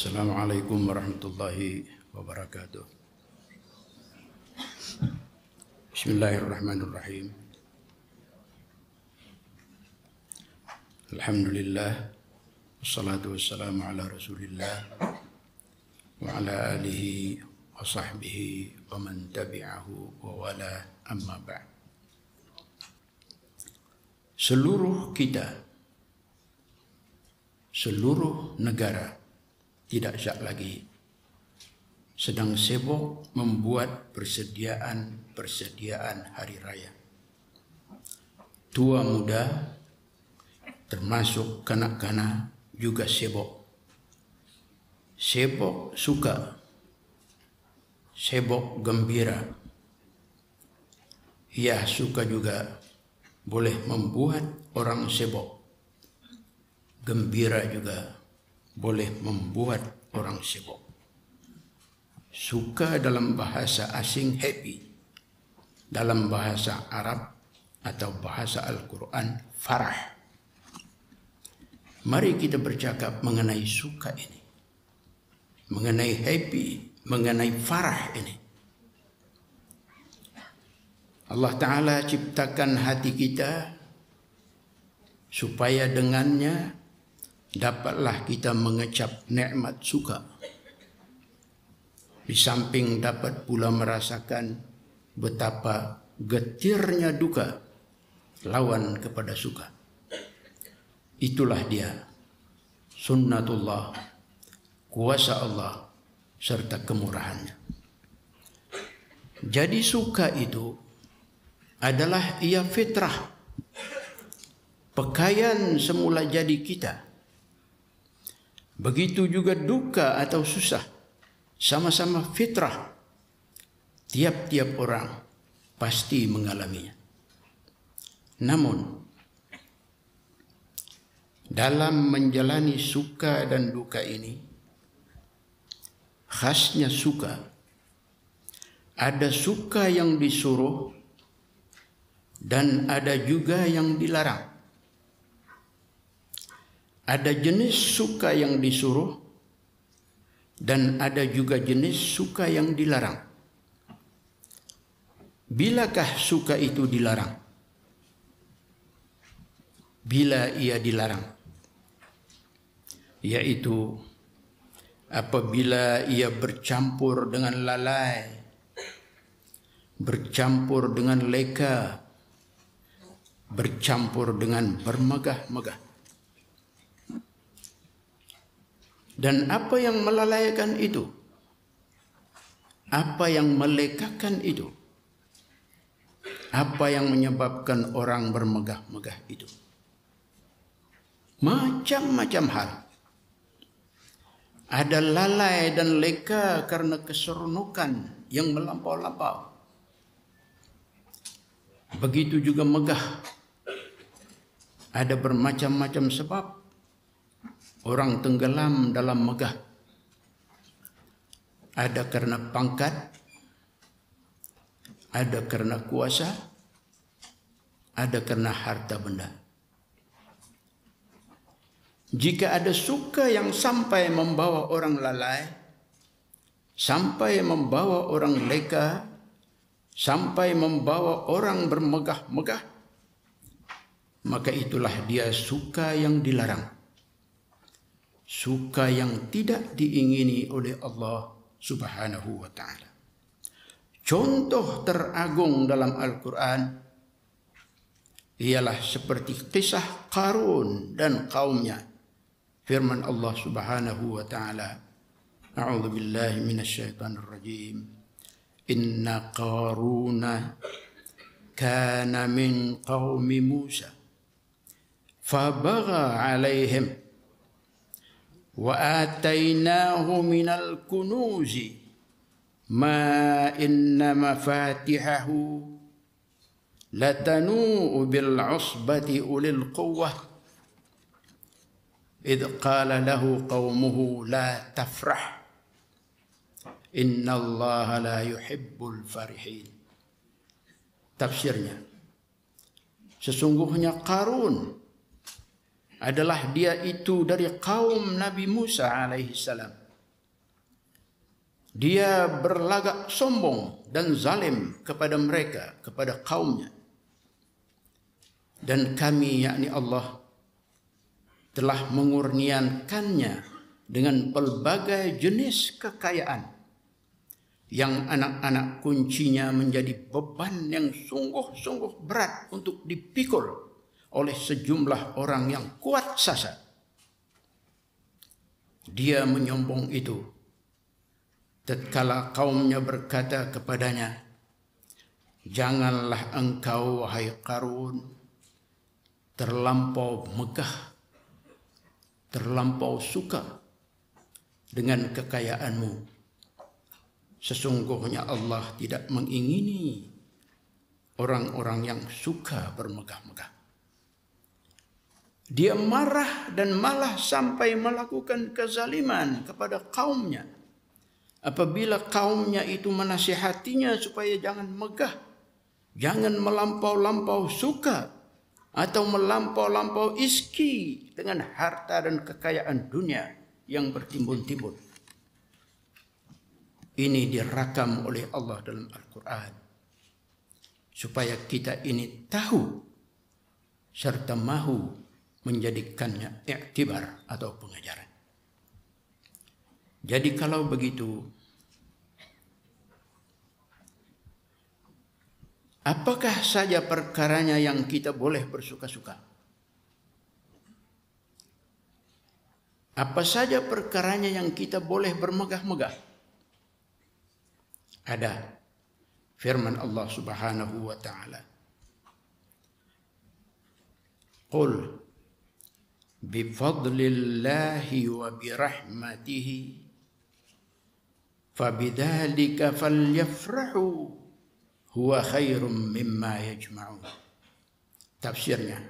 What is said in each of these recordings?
Assalamualaikum warahmatullahi wabarakatuh. Bismillahirrahmanirrahim. Alhamdulillah, wassalatu wassalamu ala rasulillah wa ala alihi wa sahbihi wa man tabi'ahu wa wala, amma ba'd. Seluruh kita, seluruh negara tidak syak lagi sedang sibuk membuat persediaan hari raya. Tua muda termasuk kanak-kanak juga sibuk suka, sibuk gembira. Ya, suka juga boleh membuat orang sibuk, gembira juga boleh membuat orang sibuk. Suka dalam bahasa asing happy, dalam bahasa Arab atau bahasa Al-Quran farah. Mari kita bercakap mengenai suka ini, mengenai happy, mengenai farah ini. Allah Ta'ala ciptakan hati kita supaya dengannya dapatlah kita mengecap nikmat suka. Di samping dapat pula merasakan betapa getirnya duka lawan kepada suka. Itulah dia sunnatullah, kuasa Allah serta kemurahannya. Jadi suka itu adalah ia fitrah, pakaian semula jadi kita. Begitu juga duka atau susah, sama-sama fitrah. Tiap-tiap orang pasti mengalaminya. Namun, dalam menjalani suka dan duka ini, khasnya suka, ada suka yang disuruh dan ada juga yang dilarang. Ada jenis suka yang disuruh dan ada juga jenis suka yang dilarang. Bilakah suka itu dilarang? Bila ia dilarang, yaitu apabila ia bercampur dengan lalai, bercampur dengan leka, bercampur dengan bermegah-megah. Dan apa yang melalaikan itu? Apa yang melekakan itu? Apa yang menyebabkan orang bermegah-megah itu? Macam-macam hal. Ada lalai dan leka karena keseronokan yang melampau-lampau. Begitu juga megah. Ada bermacam-macam sebab orang tenggelam dalam megah. Ada karena pangkat, ada karena kuasa, ada karena harta benda. Jika ada suka yang sampai membawa orang lalai, sampai membawa orang leka, sampai membawa orang bermegah-megah, maka itulah dia suka yang dilarang. Suka yang tidak diingini oleh Allah Subhanahu wa ta'ala. Contoh teragung dalam Al-Quran ialah seperti kisah Qarun dan kaumnya. Firman Allah Subhanahu wa ta'ala, A'udzu billahi minasyaitonir rajim. Inna Qaruna kana min qaumi Musa fabagha 'alaihim وآتيناه من الكنوز ما إن مفاتحه لتنوء بالعصبة أولي القوة إذ قال له قومه لا تفرح إن الله لا يحب الفرحين. Tafsirnya, sesungguhnya Qarun adalah dia itu dari kaum Nabi Musa alaihi salam. Dia berlagak sombong dan zalim kepada mereka, kepada kaumnya. Dan kami, yakni Allah, telah mengurniakannya dengan pelbagai jenis kekayaan yang anak-anak kuncinya menjadi beban yang sungguh-sungguh berat untuk dipikul oleh sejumlah orang yang kuat sasa. Dia menyombong itu tatkala kaumnya berkata kepadanya, "Janganlah engkau, wahai Qarun, terlampau megah, terlampau suka dengan kekayaanmu. Sesungguhnya Allah tidak mengingini orang-orang yang suka bermegah-megah." Dia marah dan malah sampai melakukan kezaliman kepada kaumnya apabila kaumnya itu menasihatinya supaya jangan megah, jangan melampau-lampau suka atau melampau-lampau iski dengan harta dan kekayaan dunia yang bertimbun-timbun. Ini dirakam oleh Allah dalam Al-Quran supaya kita ini tahu serta mahu menjadikannya iktibar atau pengajaran. Jadi kalau begitu, apakah saja perkaranya yang kita boleh bersuka-suka? Apa saja perkaranya yang kita boleh bermegah-megah? Ada firman Allah Subhanahu wa taala, "Qul bifadlillahi wa birahmatihi fabidzalika falyafrahu huwa khairum mimma yajma'un." Tafsirnya,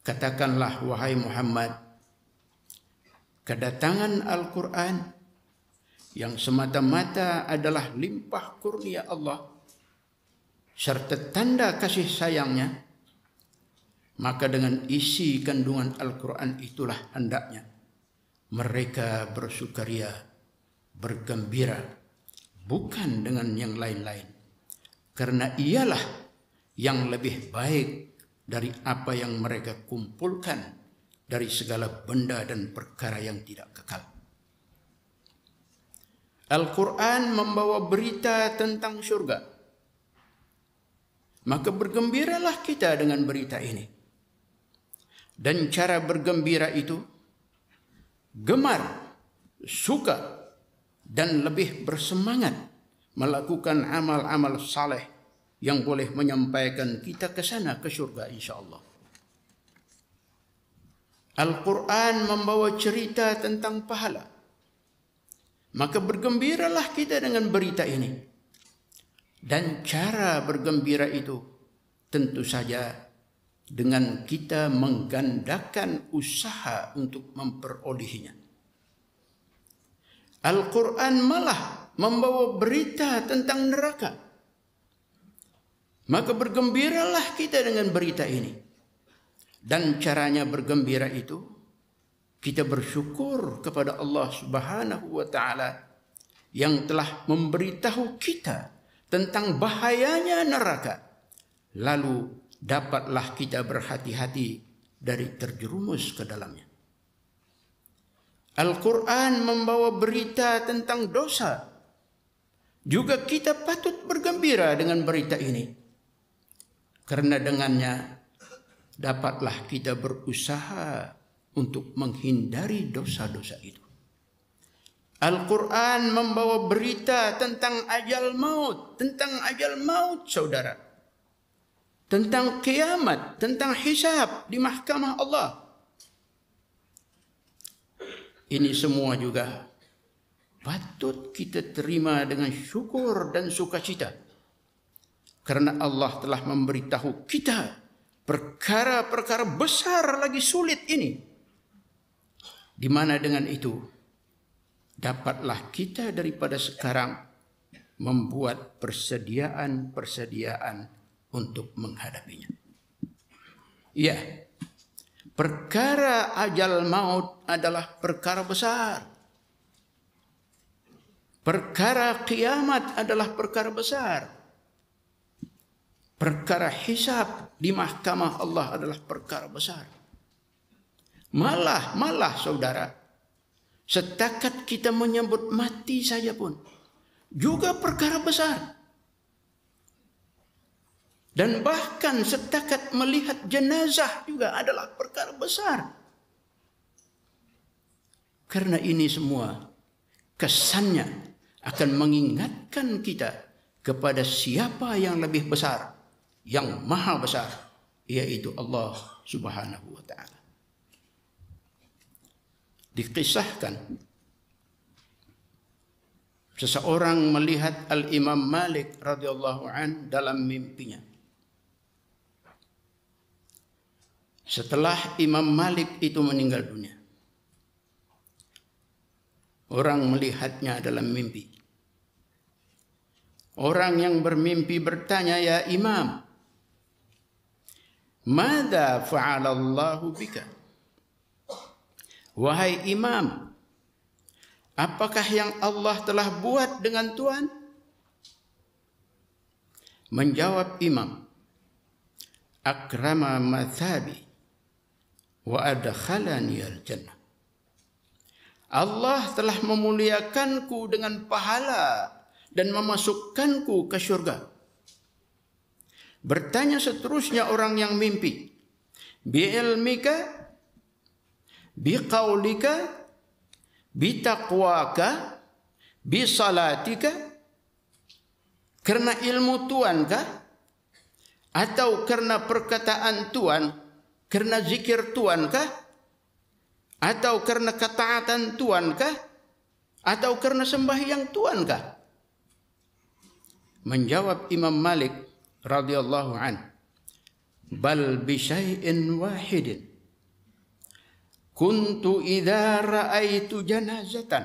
katakanlah wahai Muhammad, kedatangan Al-Quran yang semata-mata adalah limpah kurnia Allah serta tanda kasih sayangnya, maka dengan isi kandungan Al-Quran itulah hendaknya mereka bersukaria, bergembira, bukan dengan yang lain-lain, karena ialah yang lebih baik dari apa yang mereka kumpulkan dari segala benda dan perkara yang tidak kekal. Al-Quran membawa berita tentang surga, maka bergembiralah kita dengan berita ini. Dan cara bergembira itu gemar, suka, dan lebih bersemangat melakukan amal-amal saleh yang boleh menyampaikan kita ke sana, ke surga insyaAllah. Al-Quran membawa cerita tentang pahala, maka bergembiralah kita dengan berita ini. Dan cara bergembira itu tentu saja dengan kita menggandakan usaha untuk memperolehinya. Al-Quran malah membawa berita tentang neraka, maka bergembiralah kita dengan berita ini. Dan caranya bergembira itu, kita bersyukur kepada Allah Subhanahu wa taala yang telah memberitahu kita tentang bahayanya neraka, lalu dapatlah kita berhati-hati dari terjerumus ke dalamnya. Al-Quran membawa berita tentang dosa, juga kita patut bergembira dengan berita ini, karena dengannya dapatlah kita berusaha untuk menghindari dosa-dosa itu. Al-Quran membawa berita tentang ajal maut, saudara. Tentang kiamat, tentang hisab di mahkamah Allah. Ini semua juga patut kita terima dengan syukur dan sukacita, karena Allah telah memberitahu kita perkara-perkara besar lagi sulit ini, di mana dengan itu dapatlah kita daripada sekarang membuat persediaan untuk menghadapinya. Ya, perkara ajal maut adalah perkara besar. Perkara kiamat adalah perkara besar. Perkara hisab di mahkamah Allah adalah perkara besar. Malah saudara, setakat kita menyebut mati saja pun juga perkara besar. Dan bahkan setakat melihat jenazah juga adalah perkara besar. Karena ini semua kesannya akan mengingatkan kita kepada siapa yang lebih besar, yang maha besar, yaitu Allah Subhanahu wa ta'ala. Dikisahkan seseorang melihat Al-Imam Malik radhiyallahu an dalam mimpinya. Setelah Imam Malik itu meninggal dunia, orang melihatnya dalam mimpi. Orang yang bermimpi bertanya, "Ya Imam, madza fa'ala Allahu bika?" Wahai Imam, apakah yang Allah telah buat dengan Tuhan? Menjawab Imam, "Akrama mathabi wa adkhalani al-jannah." Allah telah memuliakanku dengan pahala dan memasukkanku ke syurga. Bertanya seterusnya orang yang mimpi, "Bi'ilmika, biqaulika, bitaqwaka, bisalatika?" Karena ilmu Tuhankah? Atau karena perkataan Tuhan? Karena zikir Tuhankah? Atau karena ketaatan Tuhankah? Atau karena sembahyang Tuhankah? Menjawab Imam Malik radhiyallahu an, "Bal bi syai'in wahidin. Kuntu idza ra'aitu janazatan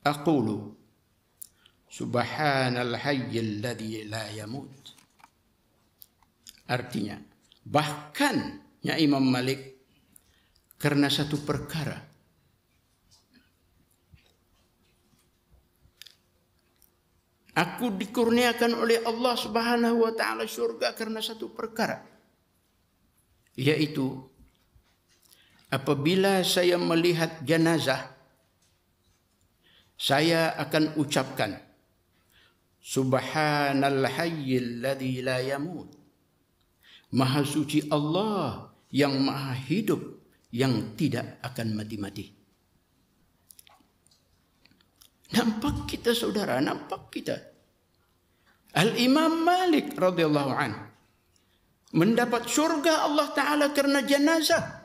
aqulu subhanal hayyil ladzi la yamut." Artinya, bahkannya Imam Malik karena satu perkara, aku dikurniakan oleh Allah Subhanahu wa ta'ala syurga karena satu perkara, yaitu apabila saya melihat jenazah, saya akan ucapkan subhanal hayyil ladzi la yamut. Maha suci Allah yang maha hidup, yang tidak akan mati-mati. Nampak kita saudara, nampak kita. Al-Imam Malik radhiyallahu anhu mendapat syurga Allah Ta'ala karena jenazah.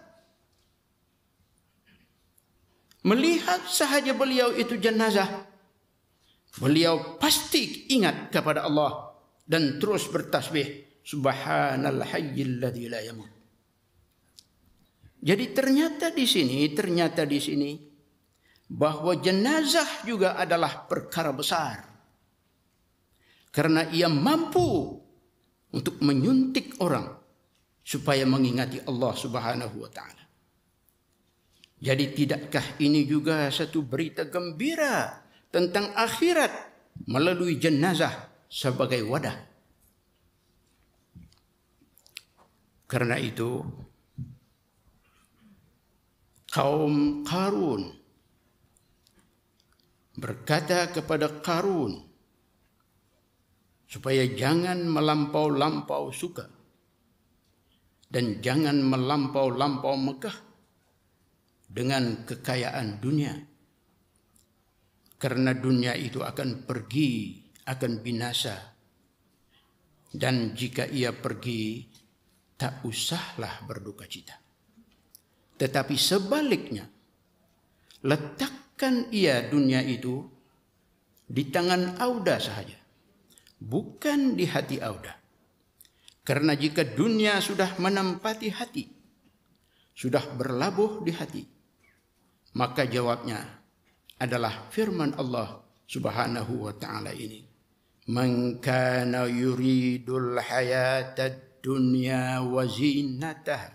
Melihat sahaja beliau itu jenazah, beliau pasti ingat kepada Allah dan terus bertasbih, subhanal hayyil ladzi la yamut. Jadi ternyata di sini bahwa jenazah juga adalah perkara besar. Karena ia mampu untuk menyuntik orang supaya mengingati Allah Subhanahu wa ta'ala. Jadi tidakkah ini juga satu berita gembira tentang akhirat melalui jenazah sebagai wadah? Karena itu kaum Qarun berkata kepada Qarun supaya jangan melampau-lampau suka dan jangan melampau-lampau megah dengan kekayaan dunia. Karena dunia itu akan pergi, akan binasa. Dan jika ia pergi, tak usahlah berduka cita. Tetapi sebaliknya, letakkan ia dunia itu di tangan Auda sahaja, bukan di hati Auda. Karena jika dunia sudah menempati hati, sudah berlabuh di hati, maka jawabnya adalah firman Allah Subhanahu wa ta'ala ini, "Man kana yuridul hayatad dunya wa zinataha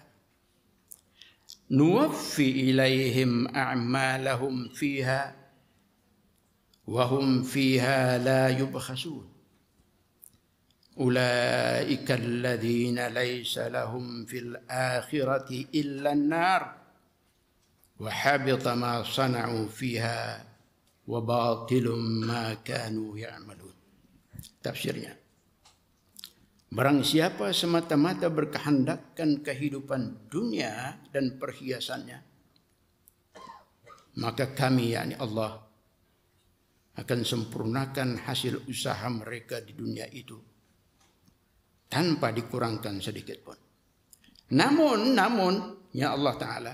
nuwaffi ilaihim a'malahum fiha wa hum fiha la yubkhasun. Ulaika alladhina laysa lahum fil akhirati illa an-nar wa habita ma sana'u fiha wa batilum ma kanu ya'malun. Tafsirnya, barang siapa semata-mata berkehendakkan kehidupan dunia dan perhiasannya, maka kami, yakni Allah, akan sempurnakan hasil usaha mereka di dunia itu tanpa dikurangkan sedikit pun. Namun, ya Allah Ta'ala,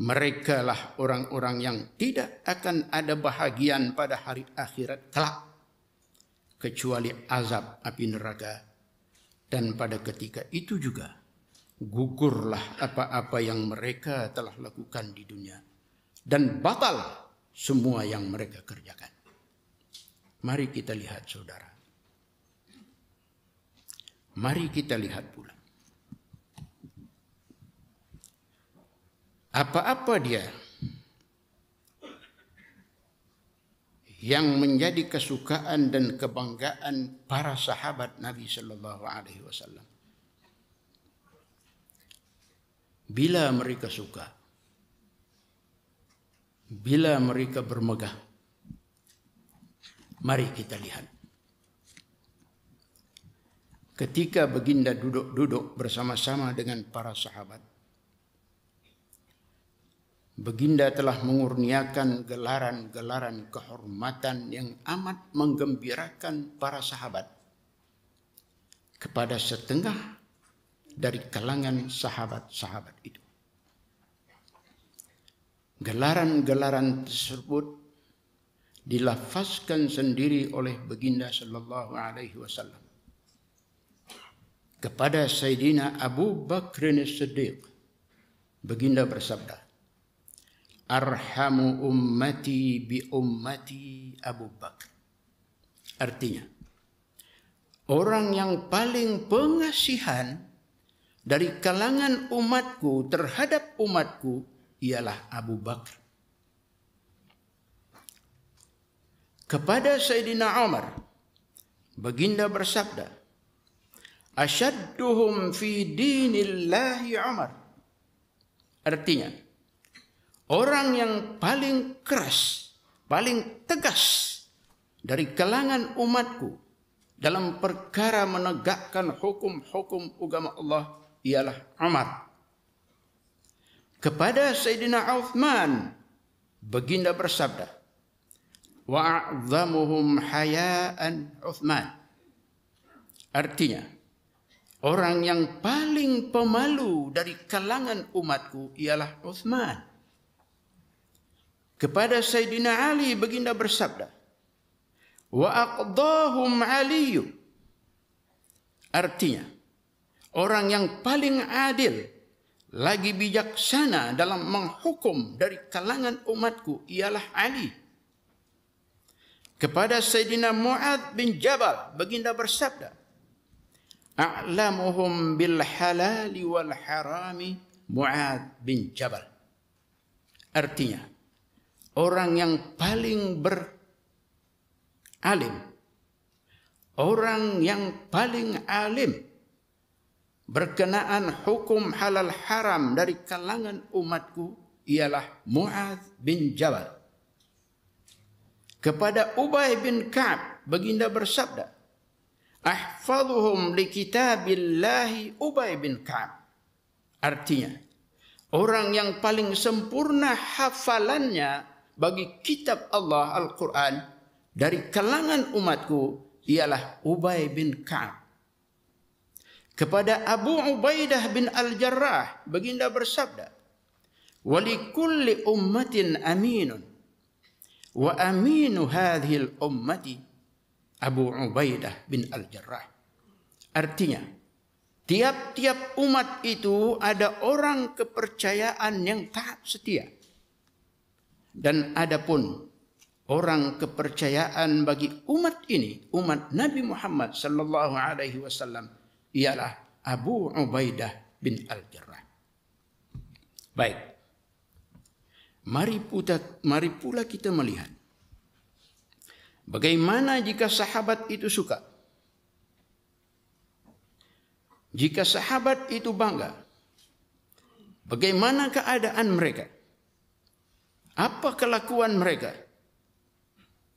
mereka lah orang-orang yang tidak akan ada bahagian pada hari akhirat kelak, kecuali azab api neraka. Dan pada ketika itu juga gugurlah apa-apa yang mereka telah lakukan di dunia, dan batal semua yang mereka kerjakan. Mari kita lihat, saudara. Mari kita lihat pula. Apa-apa dia yang menjadi kesukaan dan kebanggaan para sahabat Nabi sallallahu alaihi wasallam. Bila mereka suka, bila mereka bermegah, mari kita lihat. Ketika baginda duduk bersama-sama dengan para sahabat, baginda telah mengurniakan gelaran-gelaran kehormatan yang amat menggembirakan para sahabat kepada setengah dari kalangan sahabat-sahabat itu. Gelaran-gelaran tersebut dilafazkan sendiri oleh baginda sallallahu alaihi wasallam kepada Sayyidina Abu Bakr As-Siddiq. Baginda bersabda, "Arhamu ummati bi ummati Abu Bakr." Artinya, orang yang paling pengasihan dari kalangan umatku terhadap umatku ialah Abu Bakr. Kepada Sayyidina Umar, baginda bersabda, "Asyadduhum fi dinillahi Umar." Artinya, orang yang paling keras, paling tegas dari kalangan umatku dalam perkara menegakkan hukum-hukum agama Allah ialah Umar. Kepada Sayyidina Uthman, baginda bersabda, "Wa a'zamuhum haya'an Uthman." Artinya, orang yang paling pemalu dari kalangan umatku ialah Uthman. Kepada Sayyidina Ali, baginda bersabda, "Wa aqdahum Aliyu." Artinya, orang yang paling adil lagi bijaksana dalam menghukum dari kalangan umatku ialah Ali. Kepada Sayyidina Mu'adz bin Jabal, baginda bersabda, "A'lamuhum bil halali wal harami Mu'adz bin Jabal." Artinya, orang yang paling beralim, orang yang paling alim berkenaan hukum halal haram dari kalangan umatku ialah Mu'adz bin Jabal. Kepada Ubay bin Ka'ab, baginda bersabda, "Ahfazuhum li kitabillahi Ubay bin Ka'ab." Artinya, orang yang paling sempurna hafalannya bagi kitab Allah Al-Quran dari kalangan umatku ialah Ubay bin Ka'ab. Kepada Abu Ubaidah bin Al-Jarrah, baginda bersabda, "Wa likulli ummatin aminun, wa aminu hadhil ummati Abu Ubaidah bin Al-Jarrah." Artinya, tiap-tiap umat itu ada orang kepercayaan yang taat setia. Dan adapun orang kepercayaan bagi umat ini, umat Nabi Muhammad sallallahu alaihi wasallam, ialah Abu Ubaidah bin Al-Jarrah. Baik. Mari pula kita melihat Bagaimana jika sahabat itu suka? Jika sahabat itu bangga, bagaimana keadaan mereka? Apa kelakuan mereka?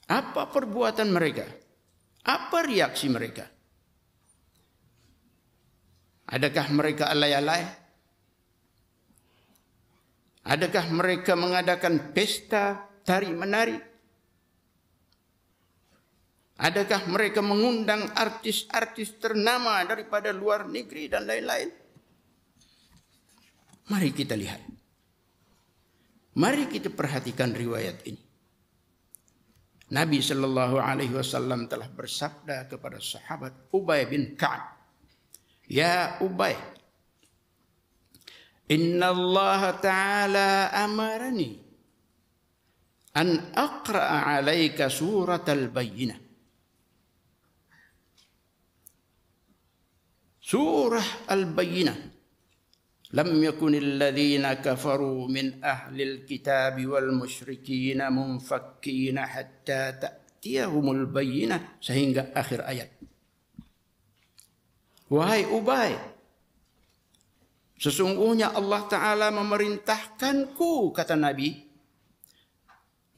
Apa perbuatan mereka? Apa reaksi mereka? Adakah mereka alay-alay? Adakah mereka mengadakan pesta tari-menari? Adakah mereka mengundang artis-artis ternama daripada luar negeri dan lain-lain? Mari kita lihat. Mari kita perhatikan riwayat ini. Nabi SAW telah bersabda kepada sahabat Ubay bin Ka'ab, "Ya Ubay, Inna Allah Ta'ala amarani an aqra'a alaika surat al-bayyinah." Surah Al-Bayyinah. Lam yakunil ladzina kafaru min ahlil kitab wal musyrikin munfakkin hatta ta'tiyahumul bayyinah, sehingga akhir ayat. Wahai Ubay, sesungguhnya Allah Ta'ala memerintahkanku, kata Nabi,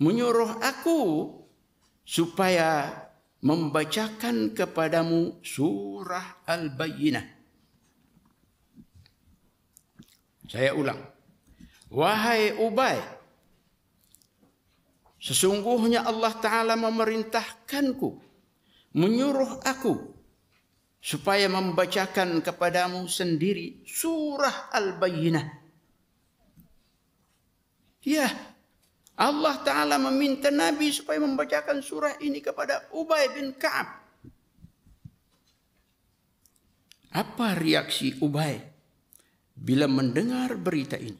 menyuruh aku supaya membacakan kepadamu surah Al-Bayyinah. Saya ulang. Wahai Ubay, sesungguhnya Allah Ta'ala memerintahkanku, menyuruh aku supaya membacakan kepadamu sendiri surah Al-Bayyinah. Ya, Allah Ta'ala meminta Nabi supaya membacakan surah ini kepada Ubay bin Ka'ab. Apa reaksi Ubay bila mendengar berita ini?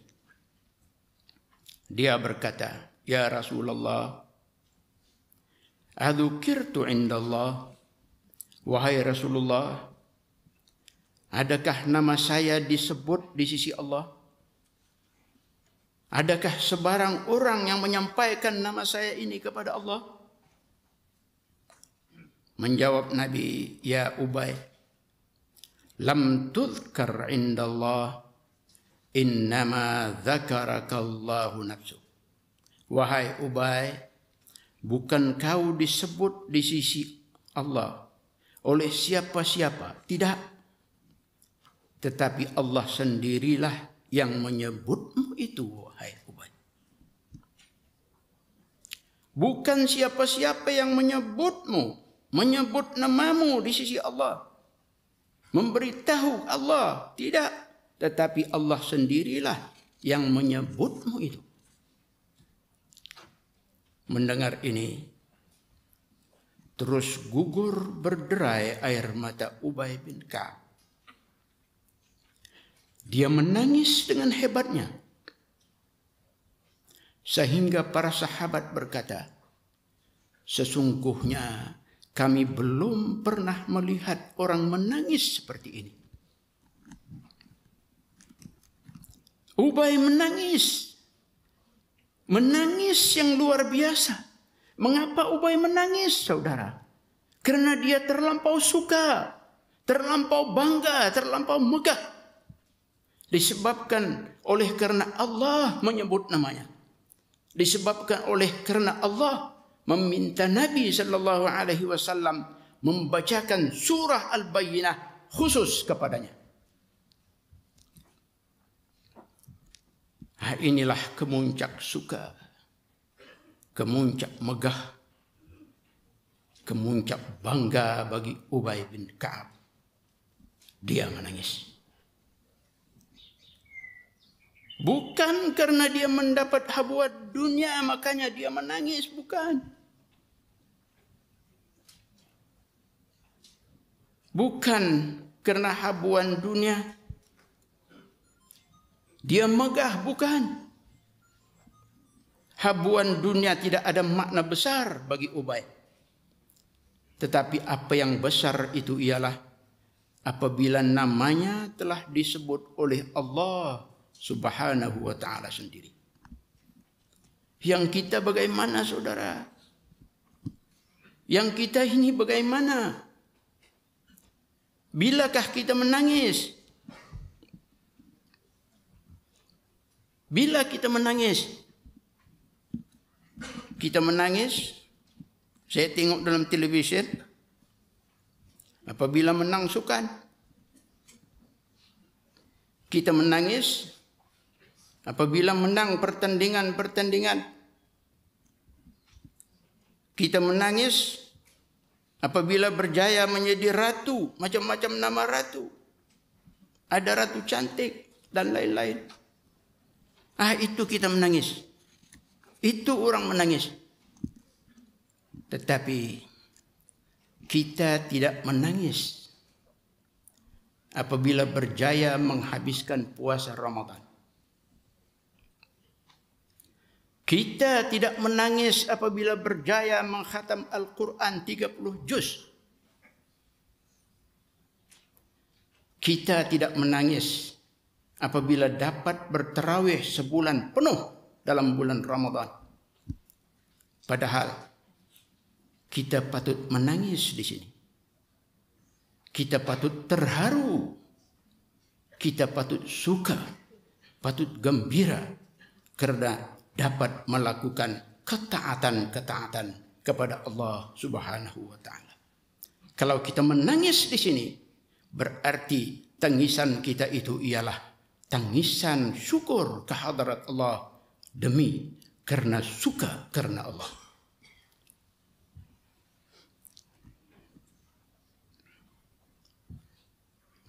Dia berkata, "Ya Rasulullah, adzukirtu indallah." Wahai Rasulullah, adakah nama saya disebut di sisi Allah? Adakah sebarang orang yang menyampaikan nama saya ini kepada Allah? Menjawab Nabi, "Ya Ubay, lam tuzkar indallah, innama dzakarakallahu nafsu." Wahai Ubay, bukan kau disebut di sisi Allah oleh siapa-siapa, tidak. Tetapi Allah sendirilah yang menyebutmu itu, wahai Ubay. Bukan siapa-siapa yang menyebutmu, menyebut namamu di sisi Allah, memberitahu Allah, tidak. Tetapi Allah sendirilah yang menyebutmu itu. Mendengar ini, terus gugur berderai air mata Ubay bin Ka'ab. Dia menangis dengan hebatnya. Sehingga para sahabat berkata, "Sesungguhnya kami belum pernah melihat orang menangis seperti ini." Ubay menangis. Menangis yang luar biasa. Mengapa Ubay menangis, saudara? Karena dia terlampau suka, terlampau bangga, terlampau megah. Disebabkan oleh karena Allah menyebut namanya. Disebabkan oleh karena Allah meminta Nabi SAW membacakan surah Al-Bayyinah khusus kepadanya. Inilah kemuncak suka, kemuncak megah, kemuncak bangga bagi Ubay bin Ka'ab. Dia menangis. Bukan karena dia mendapat habuat dunia makanya dia menangis, bukan. Bukan karena habuan dunia dia megah, bukan. Habuan dunia tidak ada makna besar bagi Ubay. Tetapi apa yang besar itu ialah apabila namanya telah disebut oleh Allah Subhanahu wa ta'ala sendiri. Yang kita bagaimana, saudara? Yang kita ini bagaimana? Bilakah kita menangis? Bila kita menangis? Kita menangis, saya tengok dalam televisyen, apabila menang sukan. Kita menangis apabila menang pertandingan-pertandingan. Kita menangis apabila berjaya menjadi ratu, macam-macam nama ratu. Ada ratu cantik dan lain-lain. Itu kita menangis. Itu orang menangis. Tetapi kita tidak menangis apabila berjaya menghabiskan puasa Ramadan. Kita tidak menangis apabila berjaya mengkhatam Al-Quran 30 juz. Kita tidak menangis apabila dapat bertarawih sebulan penuh dalam bulan Ramadan. Padahal kita patut menangis di sini. Kita patut terharu. Kita patut suka, patut gembira karena dapat melakukan ketaatan-ketaatan kepada Allah Subhanahu wa taala. Kalau kita menangis di sini, berarti tangisan kita itu ialah tangisan syukur kehadrat Allah demi karena suka karena Allah.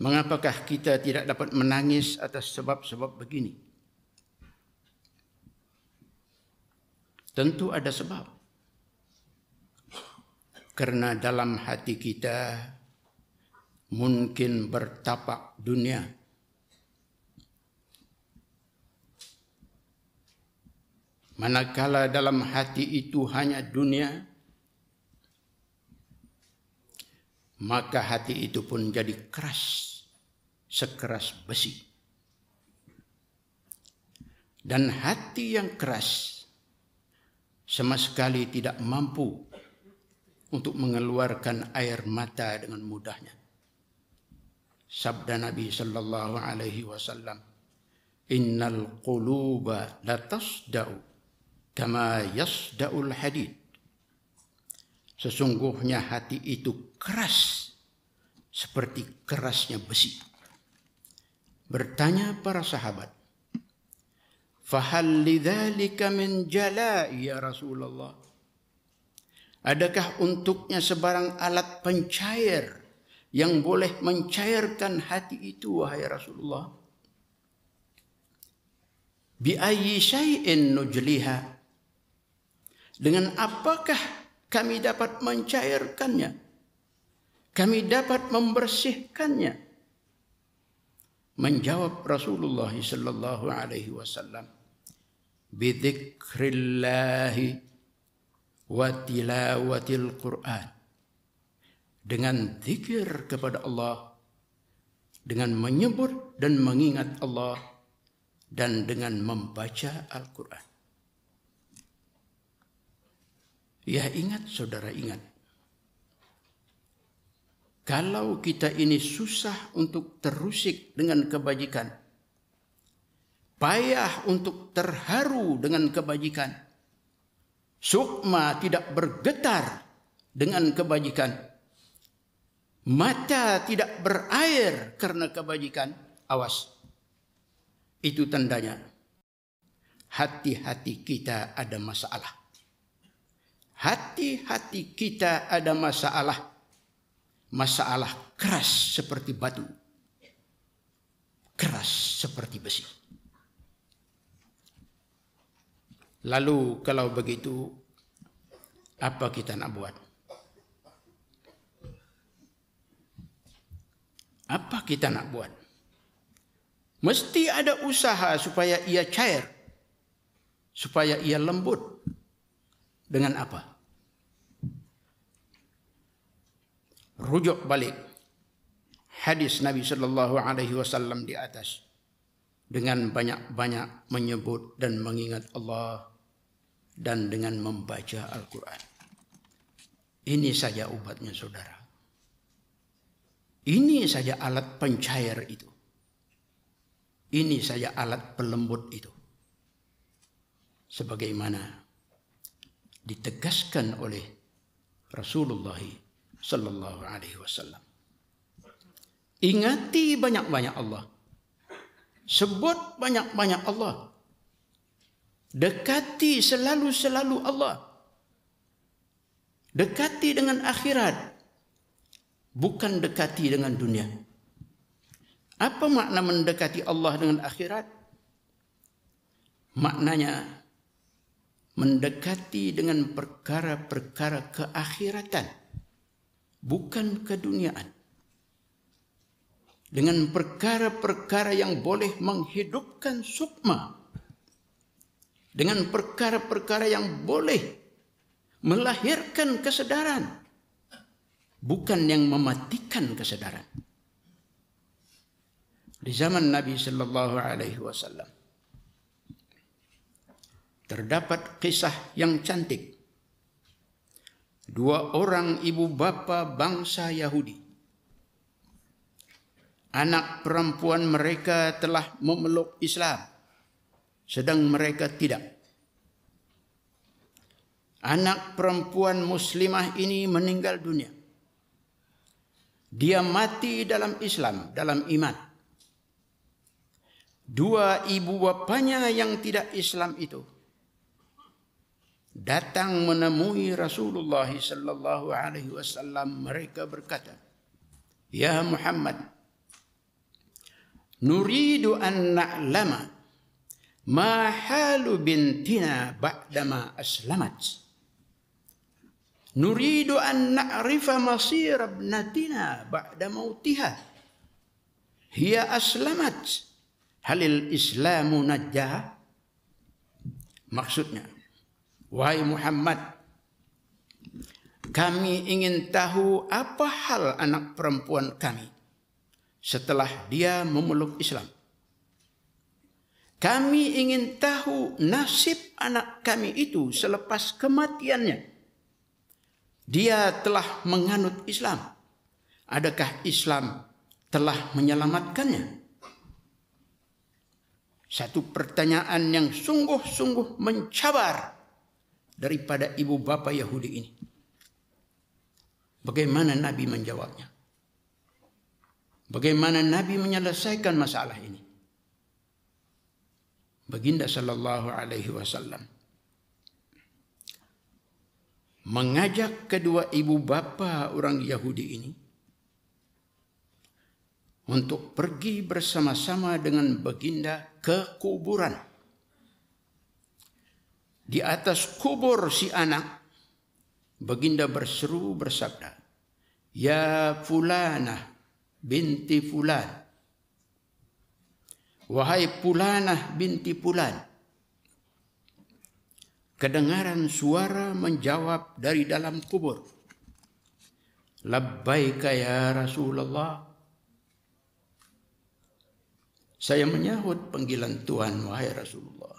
Mengapakah kita tidak dapat menangis atas sebab-sebab begini? Tentu ada sebab. Karena dalam hati kita mungkin bertapak dunia. Manakala dalam hati itu hanya dunia, maka hati itu pun jadi keras, sekeras besi. Dan hati yang keras sama sekali tidak mampu untuk mengeluarkan air mata dengan mudahnya. Sabda Nabi sallallahu alaihi wasallam, "Innal quluba latasda'u kama yasda'ul hadid." Sesungguhnya hati itu keras seperti kerasnya besi. Bertanya para sahabat, "Fahal lidzalika min jala'i ya Rasulullah?" Adakah untuknya sebarang alat pencair yang boleh mencairkan hati itu, wahai Rasulullah? Bi ayyi syai'in nujliha? Dengan apakah kami dapat mencairkannya? Kami dapat membersihkannya? Menjawab Rasulullah sallallahu alaihi wasallam, bidzikrillahi wa tilawatil Qur'an. Dengan zikir kepada Allah, dengan menyebut dan mengingat Allah, dan dengan membaca Al-Quran. Ya ingat, saudara ingat. Kalau kita ini susah untuk terusik dengan kebajikan, payah untuk terharu dengan kebajikan, sukma tidak bergetar dengan kebajikan, mata tidak berair karena kebajikan, awas. Itu tandanya hati-hati kita ada masalah. Hati-hati kita ada masalah. Masalah keras seperti batu, keras seperti besi. Lalu kalau begitu, apa kita nak buat? Apa kita nak buat? Mesti ada usaha supaya ia cair, supaya ia lembut. Dengan apa? Rujuk balik hadis Nabi sallallahu alaihi wasallam di atas, dengan banyak-banyak menyebut dan mengingat Allah dan dengan membaca Al-Quran. Ini saja obatnya, saudara. Ini saja alat pencair itu. Ini saja alat pelembut itu. Sebagaimana ditegaskan oleh Rasulullah sallallahu alaihi wasallam. Ingati banyak-banyak Allah. Sebut banyak-banyak Allah. Dekati selalu-selalu Allah. Dekati dengan akhirat. Bukan dekati dengan dunia. Apa makna mendekati Allah dengan akhirat? Maknanya mendekati dengan perkara-perkara keakhiratan, bukan keduniaan. Dengan perkara-perkara yang boleh menghidupkan sukma. Dengan perkara-perkara yang boleh melahirkan kesedaran, bukan yang mematikan kesedaran. Di zaman Nabi sallallahu alaihi wasallam terdapat kisah yang cantik. Dua orang ibu bapa bangsa Yahudi. Anak perempuan mereka telah memeluk Islam, sedang mereka tidak. Anak perempuan muslimah ini meninggal dunia. Dia mati dalam Islam, dalam iman. Dua ibu bapanya yang tidak Islam itu datang menemui Rasulullah sallallahu alaihi wasallam. Mereka berkata, "Ya Muhammad, nuridu an na'lama ma halu bintina ba'dama aslamat. Nuridu an na'rifa masir ibnatina ba'da mautiha. Hiya aslamat. Halil islamu najjah?" Maksudnya, wahai Muhammad, kami ingin tahu apa hal anak perempuan kami setelah dia memeluk Islam. Kami ingin tahu nasib anak kami itu selepas kematiannya. Dia telah menganut Islam. Adakah Islam telah menyelamatkannya? Satu pertanyaan yang sungguh-sungguh mencabar daripada ibu bapa Yahudi ini. Bagaimana Nabi menjawabnya? Bagaimana Nabi menyelesaikan masalah ini? Baginda sallallahu alaihi wasallam mengajak kedua ibu bapa orang Yahudi ini untuk pergi bersama-sama dengan baginda ke kuburan. Di atas kubur si anak, baginda berseru bersabda, "Ya fulanah binti fulan, wahai fulanah binti fulan." Kedengaran suara menjawab dari dalam kubur, "Labbaika ya Rasulullah." Saya menyahut panggilan Tuhan, wahai Rasulullah.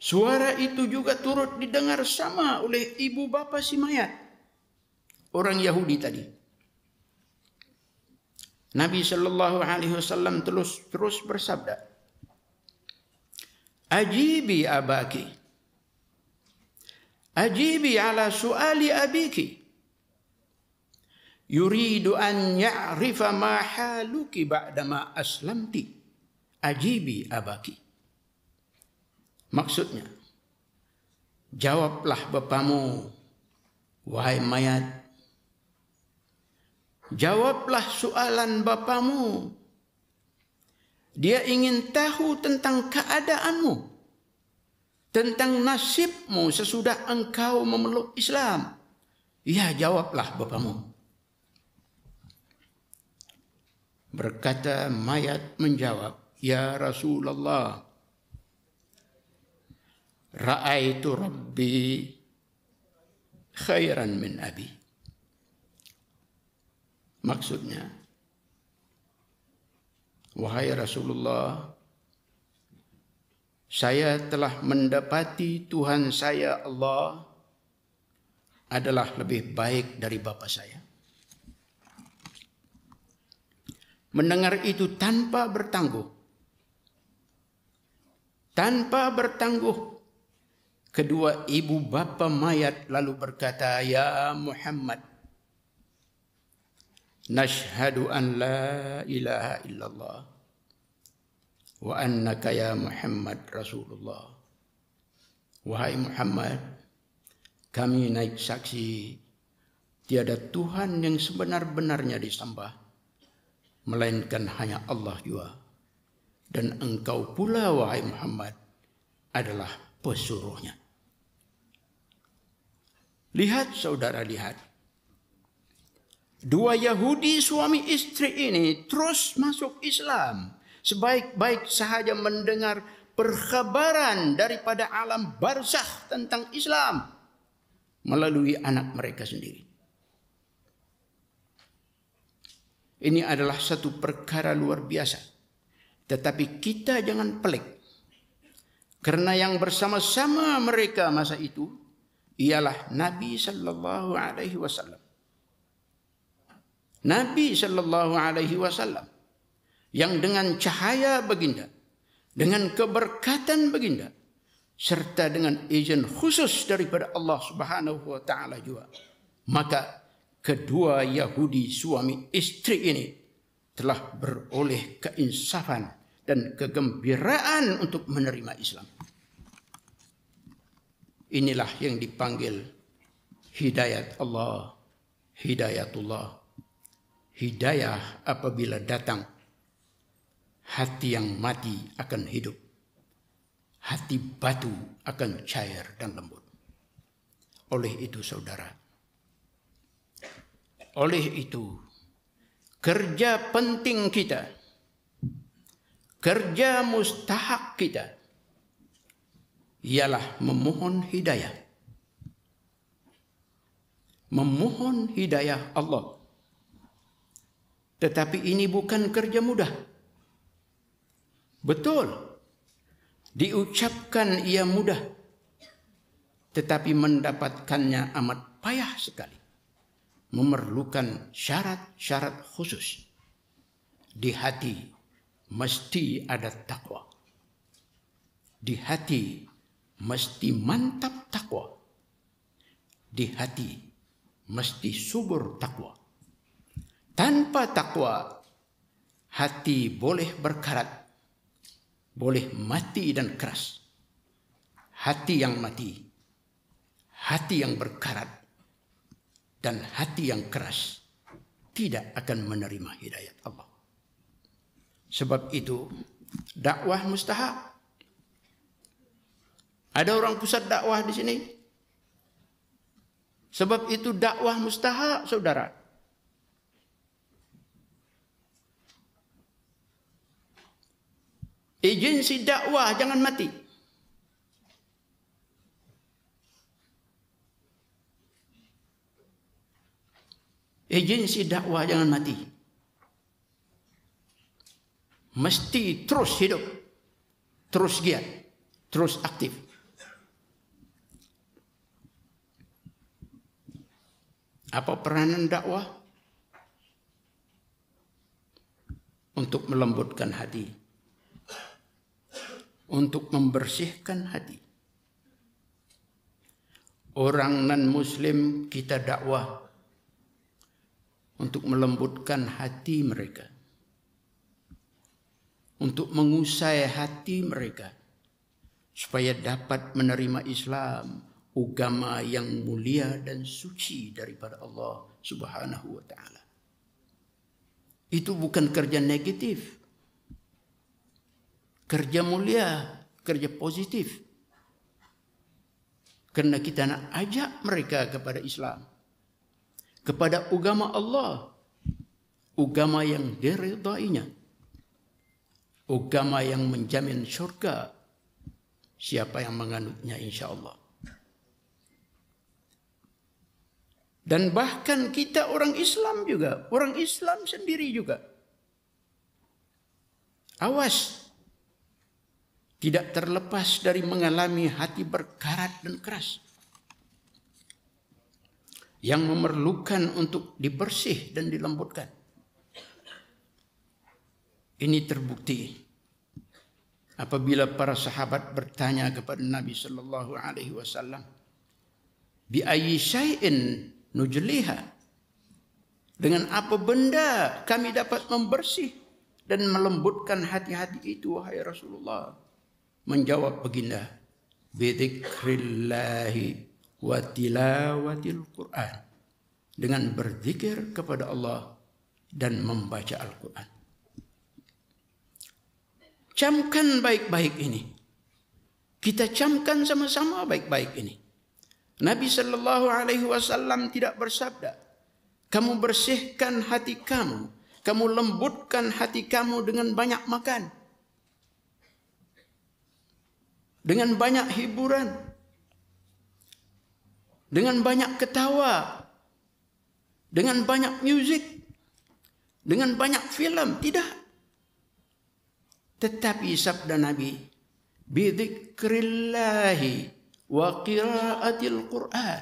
Suara itu juga turut didengar sama oleh ibu bapa si mayat, orang Yahudi tadi. Nabi sallallahu alaihi wasallam terus bersabda, "Ajibi abaki. Ajibi ala suali abiki. Yuridu an ya'rifa ma haluki ba'dama aslamti. Ajibi abaki." Maksudnya, jawablah bapamu, wahai mayat. Jawablah soalan bapamu. Dia ingin tahu tentang keadaanmu, tentang nasibmu sesudah engkau memeluk Islam. Ya, jawablah bapamu. Berkata mayat menjawab, "Ya Rasulullah, ra'aitu Rabbi khairan min abi." Maksudnya, wahai Rasulullah, saya telah mendapati Tuhan saya Allah adalah lebih baik dari bapa saya. Mendengar itu tanpa bertangguh. Tanpa bertangguh, kedua ibu bapa mayat lalu berkata, "Ya Muhammad, nashhadu an la ilaha illallah wa annaka ya Muhammad Rasulullah." Wahai Muhammad, kami naik saksi tiada Tuhan yang sebenar-benarnya disembah melainkan hanya Allah jua, dan engkau pula wahai Muhammad adalah pesuruhnya. Lihat saudara, lihat. Dua Yahudi suami istri ini terus masuk Islam. Sebaik-baik sahaja mendengar perkhabaran daripada alam barzakh tentang Islam melalui anak mereka sendiri. Ini adalah satu perkara luar biasa. Tetapi kita jangan pelik. Karena yang bersama-sama mereka masa itu ialah Nabi sallallahu alaihi wasallam. Nabi sallallahu alaihi wasallam yang dengan cahaya baginda, dengan keberkatan baginda, serta dengan izin khusus daripada Allah Subhanahu wa taala juga. Maka kedua Yahudi suami istri ini telah beroleh keinsafan dan kegembiraan untuk menerima Islam. Inilah yang dipanggil hidayat Allah, hidayatullah. Hidayah apabila datang, hati yang mati akan hidup. Hati batu akan cair dan lembut. Oleh itu saudara, oleh itu kerja penting kita, kerja mustahak kita ialah memohon hidayah. Memohon hidayah Allah. Tetapi ini bukan kerja mudah. Betul, diucapkan ia mudah, tetapi mendapatkannya amat payah sekali. Memerlukan syarat-syarat khusus. Di hati mesti ada takwa. Di hati mesti mantap takwa. Di hati mesti subur takwa. Tanpa takwa, hati boleh berkarat, boleh mati dan keras. Hati yang mati, hati yang berkarat, dan hati yang keras tidak akan menerima hidayat Allah. Sebab itu dakwah mustahak. Ada orang pusat dakwah di sini? Sebab itu dakwah mustahak, saudara. Agensi dakwah jangan mati. Agensi dakwah jangan mati. Mesti terus hidup, terus giat, terus aktif. Apa peranan dakwah? Untuk melembutkan hati, untuk membersihkan hati. Orang non-Muslim kita dakwah untuk melembutkan hati mereka, untuk mengusai hati mereka, supaya dapat menerima Islam, agama yang mulia dan suci daripada Allah Subhanahu wa taala. Itu bukan kerja negatif. Kerja mulia, kerja positif. Karena kita nak ajak mereka kepada Islam, kepada agama Allah, agama yang diridainya, agama yang menjamin syurga siapa yang menganutnya insya-Allah. Dan bahkan kita orang Islam juga, orang Islam sendiri juga. Awas, tidak terlepas dari mengalami hati berkarat dan keras yang memerlukan untuk dibersih dan dilembutkan. Ini terbukti apabila para sahabat bertanya kepada Nabi sallallahu alaihi wasallam, bi ayyi syai'in nujliha, dengan apa benda kami dapat membersih dan melembutkan hati-hati itu wahai Rasulullah? Menjawab baginda, bi dzikrillahi wa tilawatil Quran, dengan berzikir kepada Allah dan membaca Al-Quran. Camkan baik-baik ini. Kita camkan sama-sama baik-baik ini. Nabi sallallahu alaihi wasallam tidak bersabda, kamu bersihkan hati kamu, kamu lembutkan hati kamu dengan banyak makan, dengan banyak hiburan, dengan banyak ketawa, dengan banyak musik, dengan banyak film. Tidak. Tetapi sabda Nabi, bidzikrillahi wa qiraatil Quran,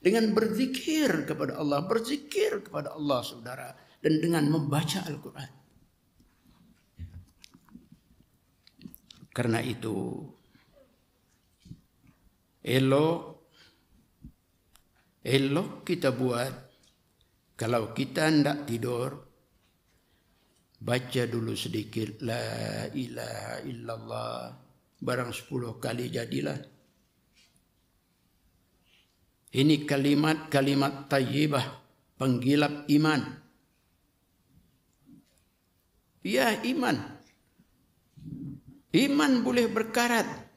dengan berzikir kepada Allah saudara, dan dengan membaca Al-Quran. Karena itu elok kita buat, kalau kita hendak tidur, baca dulu sedikit la ilaha illallah, barang 10 kali jadilah. Ini kalimat tayyibah, penggilap iman. Ya, iman. Iman boleh berkarat,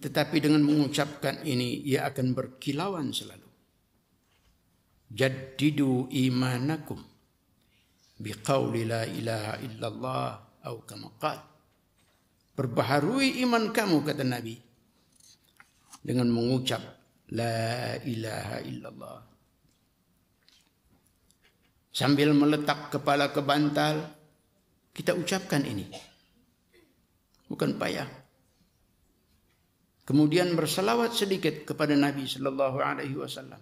tetapi dengan mengucapkan ini ia akan berkilauan selalu. Jaddidu imanakum biqauli la ilaha illallah atau kama qala. Perbaharui iman kamu, kata Nabi, dengan mengucap la ilaha illallah. Sambil meletak kepala ke bantal, kita ucapkan ini. Bukan payah. Kemudian bersalawat sedikit kepada Nabi sallallahu alaihi wasallam.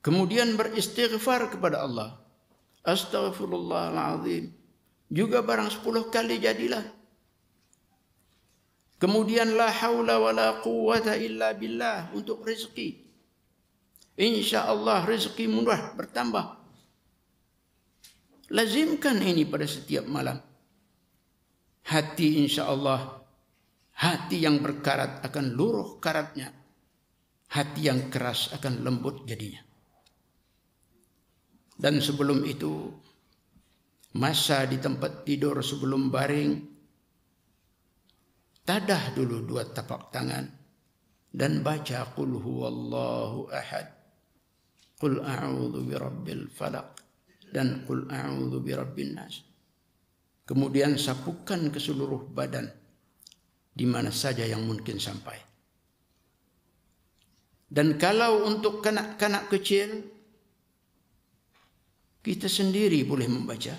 Kemudian beristighfar kepada Allah. Astaghfirullahaladzim. Juga barang 10 kali jadilah. Kemudian la haula wa la quwwata illa billah untuk rezeki. InsyaAllah rezeki mudah bertambah. Lazimkan ini pada setiap malam. Hati insyaAllah, hati yang berkarat akan luruh karatnya. Hati yang keras akan lembut jadinya. Dan sebelum itu, masa di tempat tidur sebelum baring, tadah dulu 2 tapak tangan dan baca qul huwallahu ahad, qul a'udzu birabbil falaq, dan qul a'udzu birabbin nas. Kemudian sapukan ke seluruh badan di mana saja yang mungkin sampai. Dan kalau untuk kanak-kanak kecil, kita sendiri boleh membaca.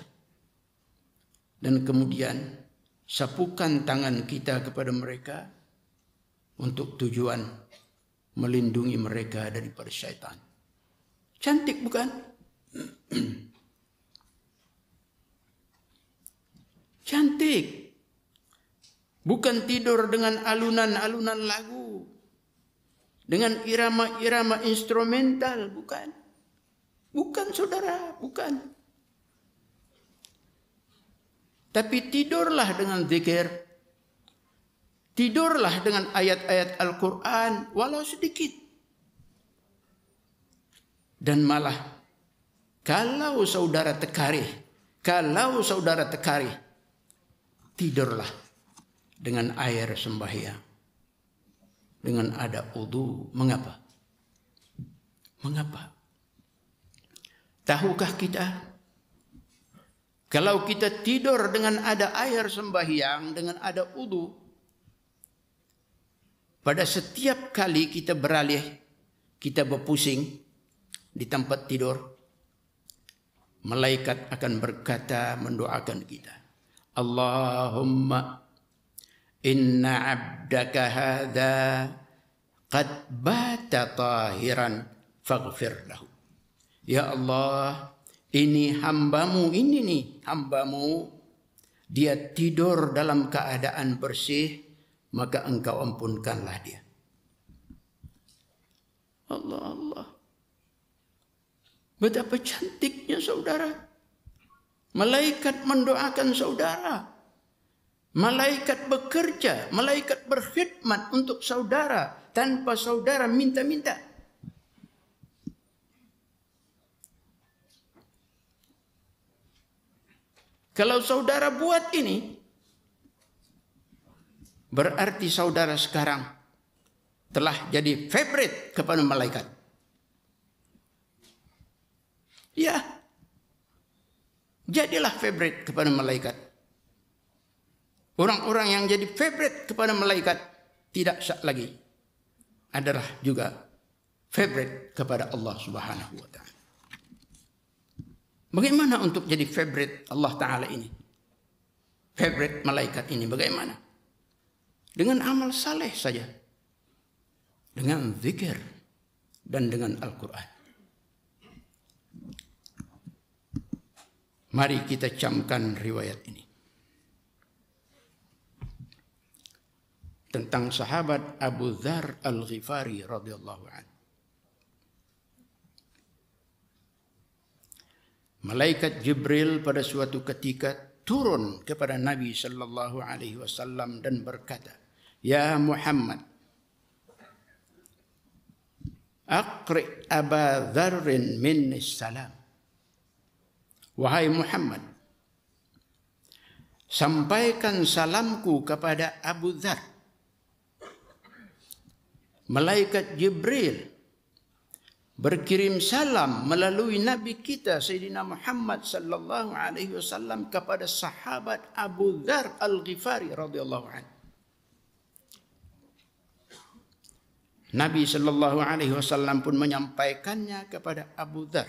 Dan kemudian sapukan tangan kita kepada mereka untuk tujuan melindungi mereka daripada syaitan. Cantik bukan? Cantik. Bukan tidur dengan alunan-alunan lagu, dengan irama-irama instrumental, bukan. Bukan saudara, bukan. Tapi tidurlah dengan zikir. Tidurlah dengan ayat-ayat Al-Quran, walau sedikit. Dan malah, kalau saudara tekarih, tidurlah dengan air sembahyang, dengan ada wudu. Mengapa? Tahukah kita, kalau kita tidur dengan ada air sembahyang, dengan ada wudu, pada setiap kali kita beralih, kita berpusing di tempat tidur, malaikat akan berkata, mendoakan kita, Allahumma inna abdaka hadha qad bata tahiran faghfir lahu. Ya Allah, ini hambamu, ini nih hambamu, dia tidur dalam keadaan bersih, maka engkau ampunkanlah dia. Allah Allah. Betapa cantiknya saudara. Malaikat mendoakan saudara. Malaikat bekerja, malaikat berkhidmat untuk saudara tanpa saudara minta-minta. Kalau saudara buat ini, berarti saudara sekarang telah jadi favorite kepada malaikat. Ya, jadilah favorite kepada malaikat. Orang-orang yang jadi favorite kepada malaikat tidak syak lagi adalah juga favorite kepada Allah Subhanahu wa taala. Bagaimana untuk jadi favorite Allah taala ini? Favorite malaikat ini bagaimana? Dengan amal saleh saja. Dengan zikir dan dengan Al-Qur'an. Mari kita camkan riwayat ini. Tentang sahabat Abu Dzar Al-Ghifari radhiyallahu anhu. Malaikat Jibril pada suatu ketika turun kepada Nabi sallallahu alaihi wasallam dan berkata, "Ya Muhammad, aqri Aba Dzarrin minni salam." Wahai Muhammad, sampaikan salamku kepada Abu Dzar. Malaikat Jibril berkirim salam melalui Nabi kita Sayyidina Muhammad sallallahu alaihi wasallam kepada sahabat Abu Dzar Al-Ghifari radhiyallahu anhu. Nabi sallallahu alaihi wasallam pun menyampaikannya kepada Abu Dzar.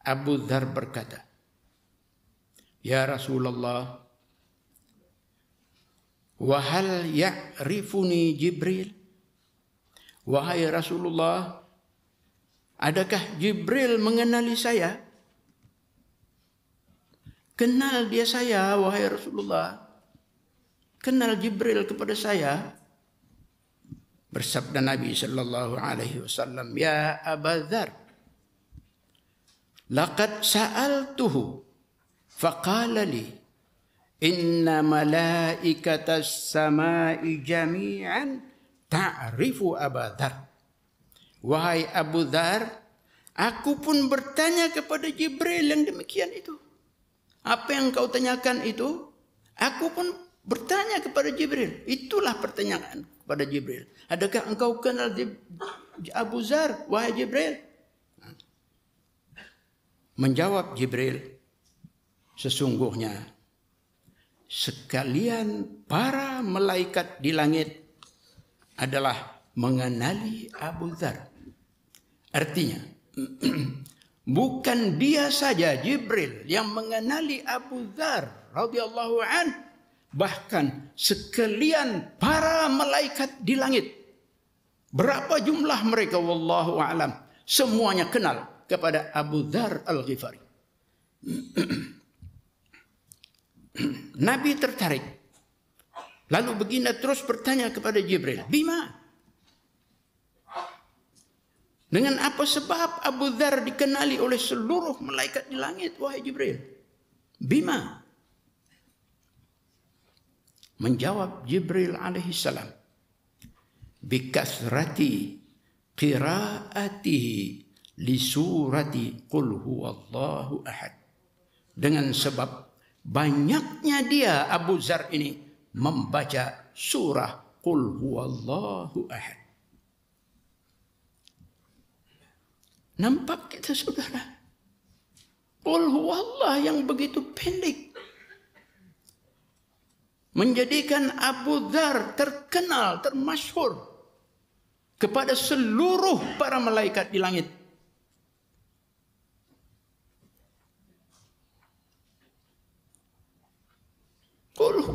Abu Dzar berkata, "Ya Rasulullah, wa hal ya'rifuni Jibril?" Wahai Rasulullah, adakah Jibril mengenali saya? Kenal dia saya, wahai Rasulullah. Kenal Jibril kepada saya. Bersabda Nabi sallallahu alaihi wasallam, "Ya Aba Dzar, laqad sa'altuhu faqala li inna malaikatas samai jami'an ta'rifu Aba Dzar." Wahai Abu Dzar, aku pun bertanya kepada Jibril yang demikian itu. Apa yang kau tanyakan itu, aku pun bertanya kepada Jibril. Itulah pertanyaan kepada Jibril. Adakah engkau kenal Abu Dzar, wahai Jibril? Menjawab Jibril, sesungguhnya sekalian para malaikat di langit adalah mengenali Abu Dzar. Artinya, bukan dia saja Jibril yang mengenali Abu Dzar radhiyallahu an, bahkan sekalian para malaikat di langit. Berapa jumlah mereka wallahu a'lam, semuanya kenal kepada Abu Dzar Al-Ghifari. Nabi tertarik. Lalu baginda terus bertanya kepada Jibril, "Bima?" Dengan apa sebab Abu Dzar dikenali oleh seluruh malaikat di langit, wahai Jibril? Bima? Menjawab Jibril alaihi salam, "Bikasrati qiraatihi li surati qul huwallahu ahad." Dengan sebab banyaknya dia Abu Dzar ini membaca surah qul huwallahu ahad. Nampak kita saudara, qul huwallah yang begitu pendek menjadikan Abu Dzar terkenal, termasyhur kepada seluruh para malaikat di langit.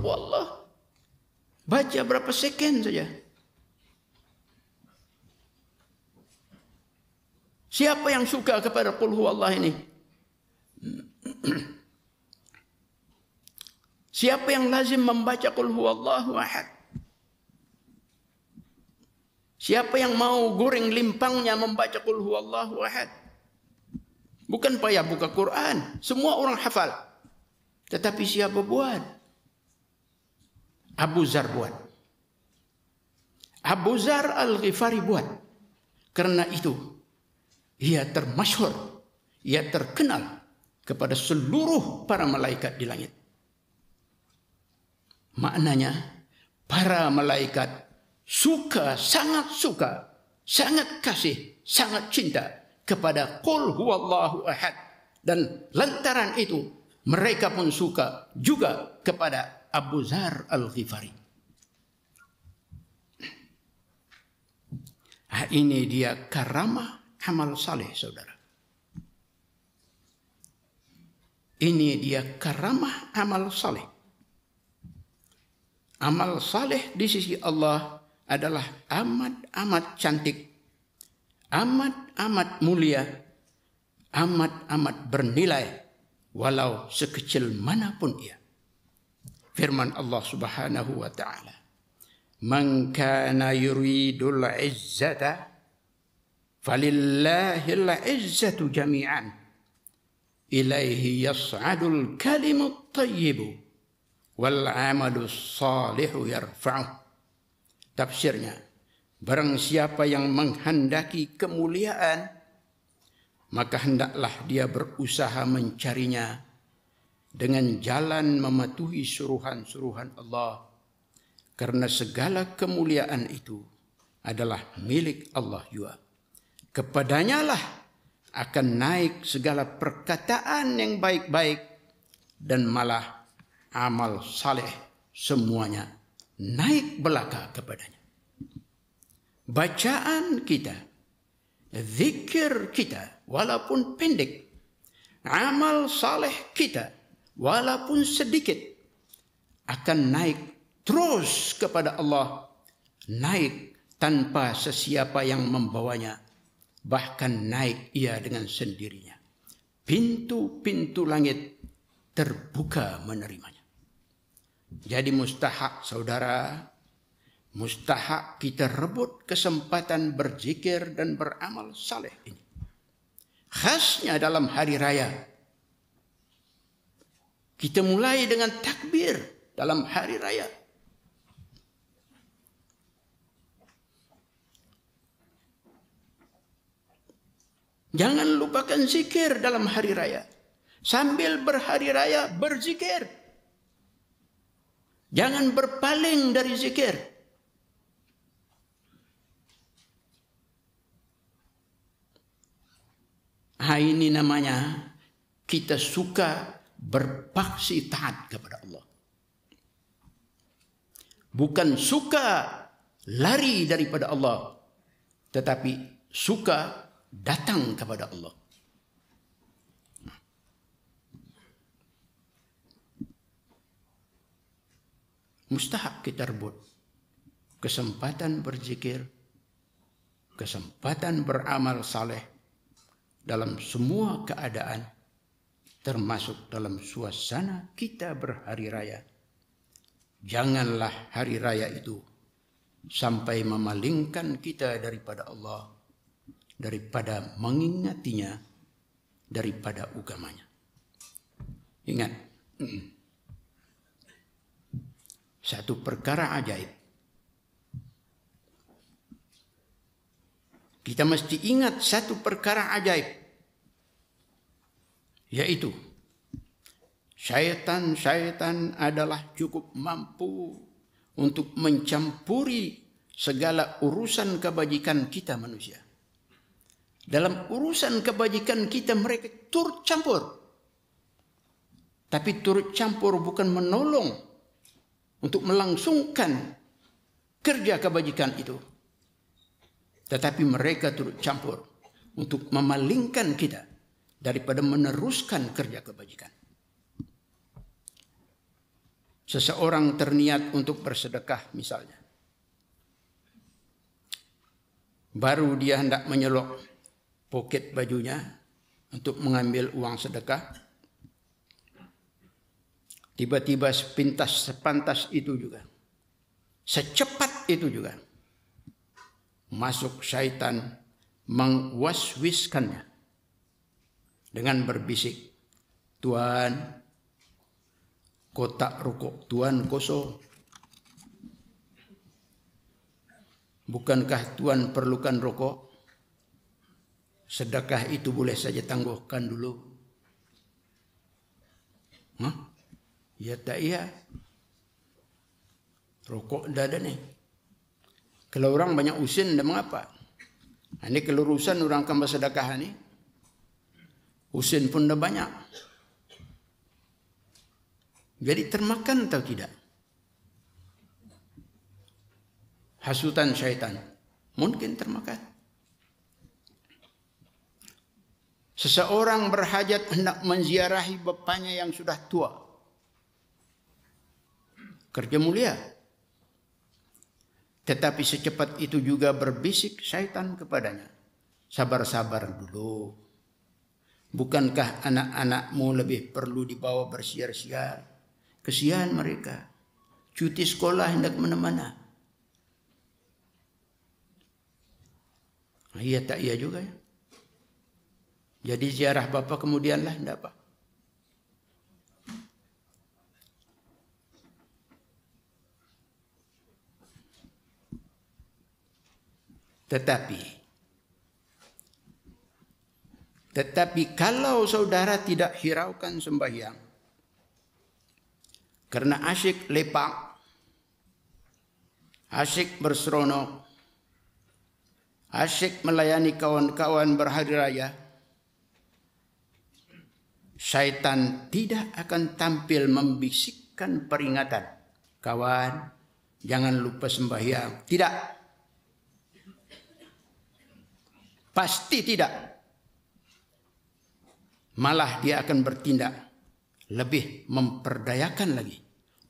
huwallah. Baca berapa second saja. Siapa yang suka kepada qul huwallah ini? Siapa yang lazim membaca qul huwallahu ahad? Siapa yang mau goreng limpangnya membaca qul huwallahu ahad? Bukan payah buka Quran, semua orang hafal. Tetapi siapa buat? Abu Zar buat. Abu Zar Al-Ghifari buat. Karena itu ia termasyhur, ia terkenal kepada seluruh para malaikat di langit. Maknanya para malaikat suka, sangat kasih, sangat cinta kepada qul huwallahu ahad. Dan lantaran itu mereka pun suka juga kepada Abu Zar Al-Ghifari. Ini dia karamah amal saleh, saudara. Ini dia karamah amal saleh. Amal saleh di sisi Allah adalah amat cantik, amat mulia, amat bernilai, walau sekecil manapun ia. Firman Allah Subhanahu wa taala, "Man kana yuridul izzata falillahil izzatu jami'an. Ilaihi yas'adul kalimut thayyibu wal 'amalus salihu yarfa'uh." Tafsirnya, barang siapa yang menghendaki kemuliaan, maka hendaklah dia berusaha mencarinya dengan jalan mematuhi suruhan-suruhan Allah. Karena segala kemuliaan itu adalah milik Allah juga. Kepadanya lah akan naik segala perkataan yang baik-baik, dan malah amal saleh semuanya naik belaka kepadanya. Bacaan kita, zikir kita walaupun pendek, amal saleh kita walaupun sedikit, akan naik terus kepada Allah, naik tanpa sesiapa yang membawanya, bahkan naik ia dengan sendirinya. Pintu-pintu langit terbuka menerimanya. Jadi mustahak, saudara, mustahak kita rebut kesempatan berzikir dan beramal saleh ini. Khasnya dalam hari raya. Kita mulai dengan takbir dalam hari raya. Jangan lupakan zikir dalam hari raya. Sambil berhari raya berzikir. Jangan berpaling dari zikir. Ini namanya kita suka berpaksi taat kepada Allah. Bukan suka lari daripada Allah, tetapi suka datang kepada Allah. Mustahak kita rebut kesempatan berzikir, kesempatan beramal saleh dalam semua keadaan, termasuk dalam suasana kita berhari raya. Janganlah hari raya itu sampai memalingkan kita daripada Allah, daripada mengingatinya, daripada agamanya. Ingat, satu perkara ajaib. Kita mesti ingat satu perkara ajaib, yaitu syaitan adalah cukup mampu untuk mencampuri segala urusan kebajikan kita manusia. Dalam urusan kebajikan kita mereka turut campur. Tapi turut campur bukan menolong untuk melangsungkan kerja kebajikan itu. Tetapi mereka turut campur untuk memalingkan kita daripada meneruskan kerja kebajikan. seseorang terniat untuk bersedekah misalnya, baru dia hendak menyelok poket bajunya untuk mengambil uang sedekah, tiba-tiba sepantas itu juga, secepat itu juga, masuk syaitan mengwaswiskannya dengan berbisik, "Tuan, kotak rokok Tuan kosong. Bukankah Tuan perlukan rokok? Sedekah itu boleh saja tangguhkan dulu." Hah? Ya tak iya. Rokok dah ada nih. Kalau orang banyak usin, dah mengapa? Ini kelurusan orang akan bersedekah ni, usin pun dah banyak. Jadi termakan atau tidak? Hasutan syaitan mungkin termakan. Seseorang berhajat hendak menziarahi bapaknya yang sudah tua. Kerja mulia. Tetapi secepat itu juga berbisik syaitan kepadanya, "Sabar-sabar dulu. Bukankah anak-anakmu lebih perlu dibawa bersiar-siar? Kesian mereka. Cuti sekolah hendak mana-mana." Iya tak iya juga ya. Jadi ziarah bapa kemudianlah hendak apa? Tetapi kalau saudara tidak hiraukan sembahyang karena asyik lepak, asyik berseronok, asyik melayani kawan-kawan berhari raya, syaitan tidak akan tampil membisikkan peringatan, "Kawan, jangan lupa sembahyang." Tidak. Pasti tidak. Malah dia akan bertindak lebih memperdayakan lagi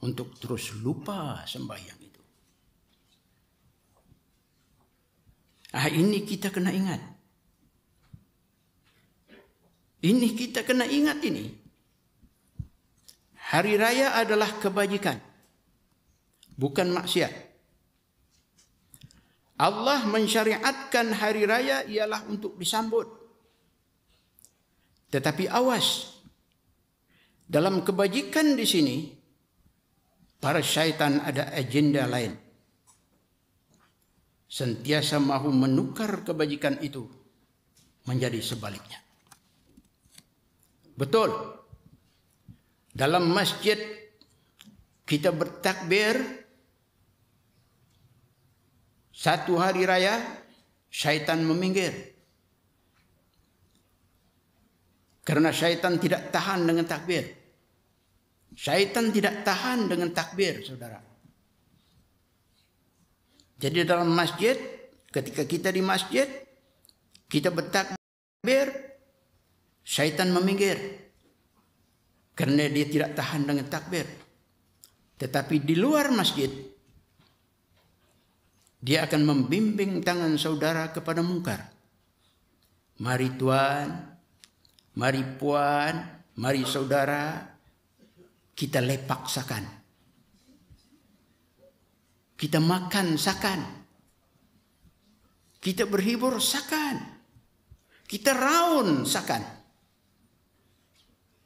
untuk terus lupa sembahyang itu. Ini kita kena ingat. Ini kita kena ingat ini. Hari raya adalah kebajikan, bukan maksiat. Allah mensyariatkan hari raya ialah untuk disambut. Tetapi awas, dalam kebajikan di sini, para syaitan ada agenda lain. Sentiasa mahu menukar kebajikan itu menjadi sebaliknya. Betul, dalam masjid kita bertakbir, satu hari raya, syaitan meminggir. Karena syaitan tidak tahan dengan takbir. Syaitan tidak tahan dengan takbir, saudara. Jadi dalam masjid, ketika kita di masjid, kita bertakbir, syaitan meminggir. Karena dia tidak tahan dengan takbir. Tetapi di luar masjid, dia akan membimbing tangan saudara kepada mungkar. Mari tuan, mari puan, mari saudara, kita lepak sakan. Kita makan sakan. Kita berhibur sakan. Kita raun sakan.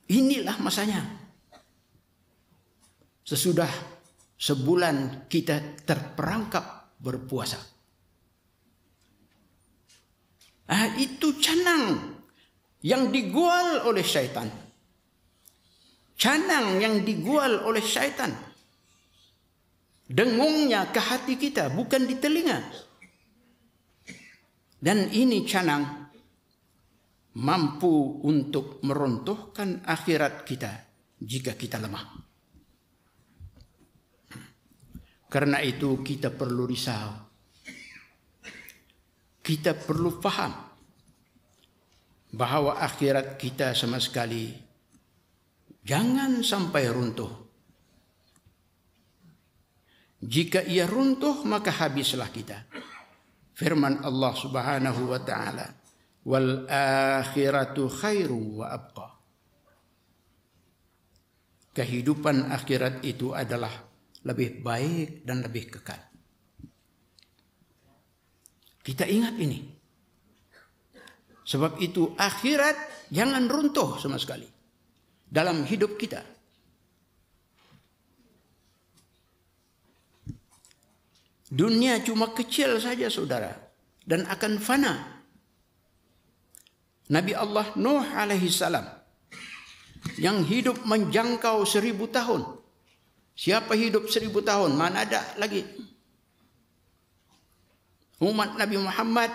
Inilah masanya. Sesudah sebulan kita terperangkap berpuasa. Itu canang yang digual oleh syaitan. Canang yang digual oleh syaitan. Dengungnya ke hati kita, bukan di telinga. Dan ini canang mampu untuk meruntuhkan akhirat kita jika kita lemah. Karena itu kita perlu risau. Kita perlu faham bahwa akhirat kita sama sekali jangan sampai runtuh Jika ia runtuh, maka habislah kita. Firman Allah Subhanahu wa taala, wal akhiratu khairu wa abqa. Kehidupan akhirat itu adalah lebih baik dan lebih kekal. Kita ingat ini. Sebab itu akhirat jangan runtuh sama sekali dalam hidup kita. Dunia cuma kecil saja saudara dan akan fana. Nabi Allah Nuh alaihi salam yang hidup menjangkau 1000 tahun. Siapa hidup 1000 tahun? Mana ada lagi. Umat Nabi Muhammad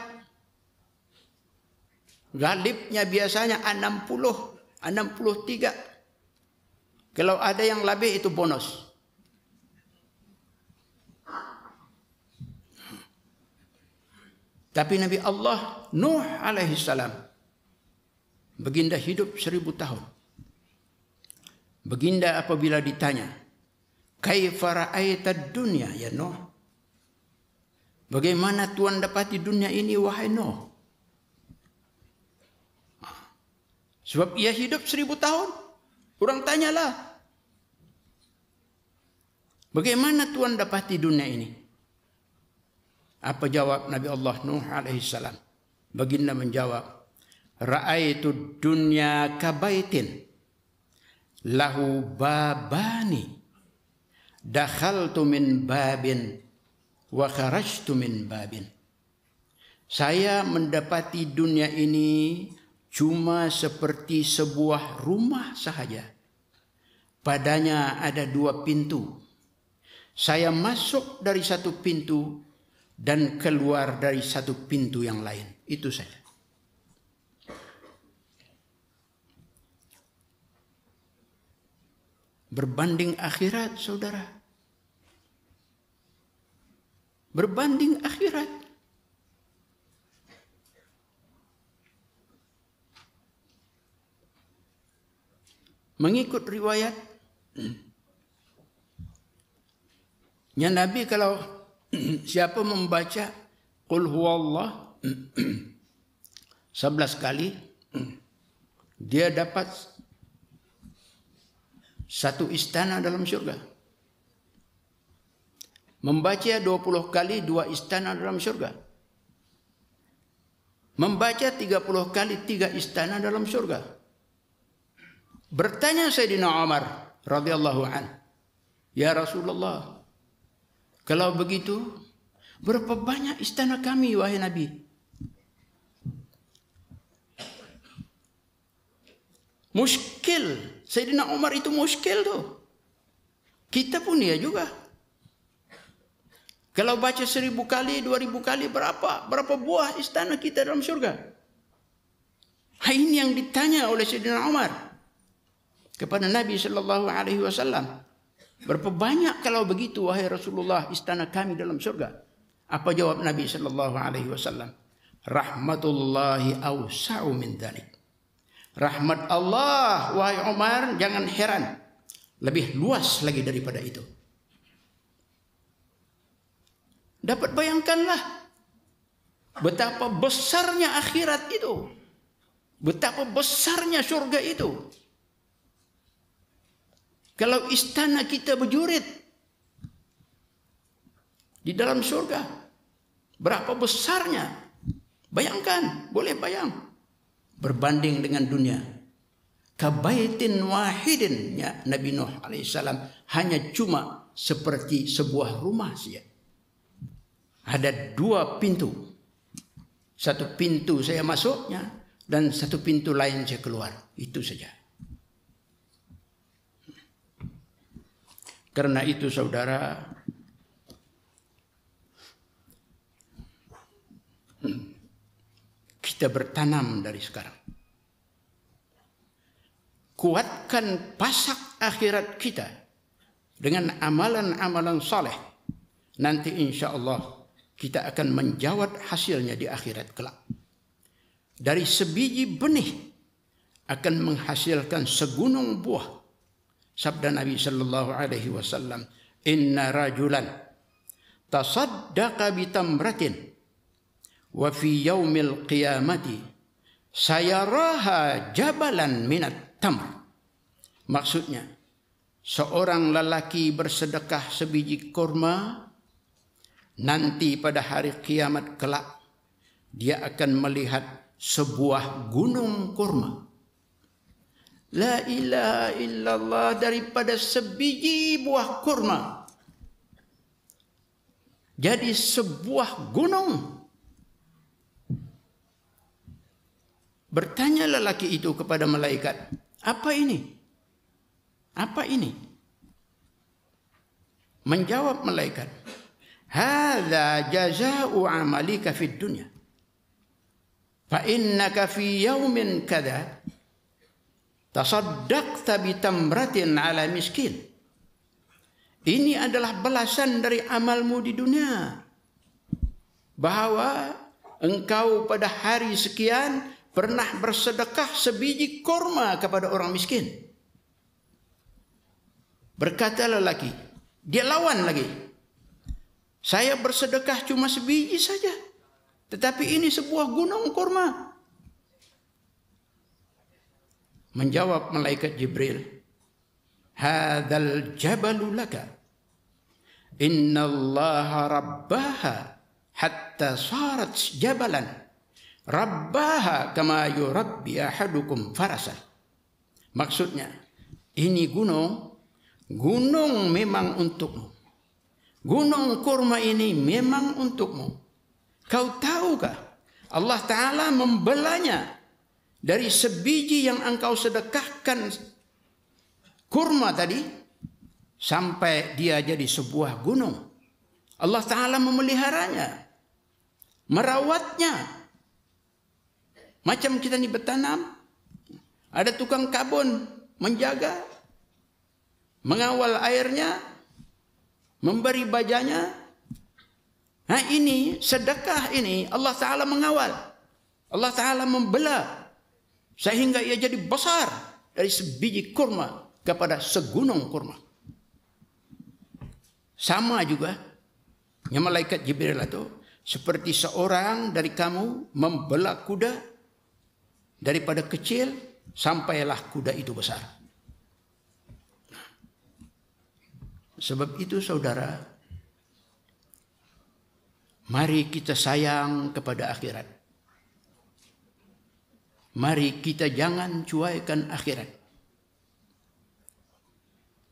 galibnya biasanya 60, 63. Kalau ada yang lebih itu bonus. Tapi Nabi Allah Nuh alaihi salam, baginda hidup 1000 tahun. Baginda apabila ditanya, kaifa ra'aita dunya ya Nuh? Bagaimana Tuhan dapati dunia ini wahai Nuh? Sebab ia hidup 1000 tahun. Orang tanyalah, bagaimana Tuhan dapati dunia ini? Apa jawab Nabi Allah Nuh alaihi salam? Baginda menjawab, ra'aitu dunya kabaitin lahu babani dakhaltu min babin wa kharajtu min babin. Saya mendapati dunia ini cuma seperti sebuah rumah sahaja. Padanya ada 2 pintu. Saya masuk dari satu pintu dan keluar dari satu pintu yang lain. Itu saja. Berbanding akhirat, saudara. Berbanding akhirat. Mengikut riwayat, Nabi kalau siapa membaca Qul huwallah 11 kali, dia dapat 1 istana dalam syurga. Membaca 20 kali 2 istana dalam syurga. Membaca 30 kali 3 istana dalam syurga. Bertanya Sayyidina Umar radhiyallahu an, ya Rasulullah, kalau begitu berapa banyak istana kami wahai Nabi? Muskil. Sayyidina Umar itu muskil tuh. Kita pun ya juga. Kalau baca 1000 kali, 2000 kali, berapa buah istana kita dalam surga? Ini yang ditanya oleh Sayyidina Umar kepada Nabi sallallahu alaihi wasallam. Berapa banyak kalau begitu wahai Rasulullah istana kami dalam surga? Apa jawab Nabi sallallahu alaihi wasallam? Rahmatullahi awsa'u min dzalik. Rahmat Allah wahai Umar, jangan heran, lebih luas lagi daripada itu. Dapat bayangkanlah betapa besarnya akhirat itu. Betapa besarnya surga itu. Kalau istana kita berjurit di dalam surga, berapa besarnya? Bayangkan, boleh bayang. Berbanding dengan dunia. Kabaitin wahidin, ya, Nabi Nuh alaihissalam hanya cuma seperti sebuah rumah saja. Ada 2 pintu. Satu pintu saya masuknya dan satu pintu lain saya keluar. Itu saja. Karena itu saudara, kita bertanam dari sekarang. Kuatkan pasak akhirat kita dengan amalan-amalan saleh. Nanti insya Allah kita akan menjawat hasilnya di akhirat kelak. Dari sebiji benih akan menghasilkan segunung buah. Sabda Nabi sallallahu alaihi wasallam, "Inna rajulan tasaddaqa bitamratin wa fi yaumil qiyamati sayaraha jabalan minat tamr. Maksudnya, seorang lelaki bersedekah sebiji kurma, nanti pada hari kiamat kelak dia akan melihat sebuah gunung kurma. La ilaha illallah, daripada sebiji buah kurma jadi sebuah gunung. Bertanya lelaki itu kepada malaikat, apa ini? Apa ini? Menjawab malaikat, hadza jazaa'u 'amalika fid dunya. Fa innaka fi yaumin kadza tasaddaqta bitamratin 'ala miskin. Ini adalah balasan dari amalmu di dunia, bahwa engkau pada hari sekian pernah bersedekah sebiji kurma kepada orang miskin. Berkata lelaki, dia lawan lagi, saya bersedekah cuma sebiji saja, tetapi ini sebuah gunung kurma. Menjawab malaikat Jibril, hadzal jabalu laka, innallaha rabbaha hatta sarat jabalan rabbaha kama yurabbi ahadukum farasan. Maksudnya, ini gunung memang untukmu. Gunung kurma ini memang untukmu. Kau tahukah Allah Ta'ala membelanya dari sebiji yang engkau sedekahkan kurma tadi sampai dia jadi sebuah gunung. Allah Ta'ala memeliharanya, merawatnya. Macam kita ni bertanam, ada tukang kabun menjaga, mengawal airnya, memberi bajanya. Nah ini sedekah ini Allah Ta'ala mengawal, Allah Ta'ala membela sehingga ia jadi besar dari sebiji kurma kepada segunung kurma. Sama juga yang malaikat Jibril itu seperti seorang dari kamu membela kuda daripada kecil sampailah kuda itu besar. Sebab itu saudara, mari kita sayang kepada akhirat. Mari kita jangan cuaikan akhirat.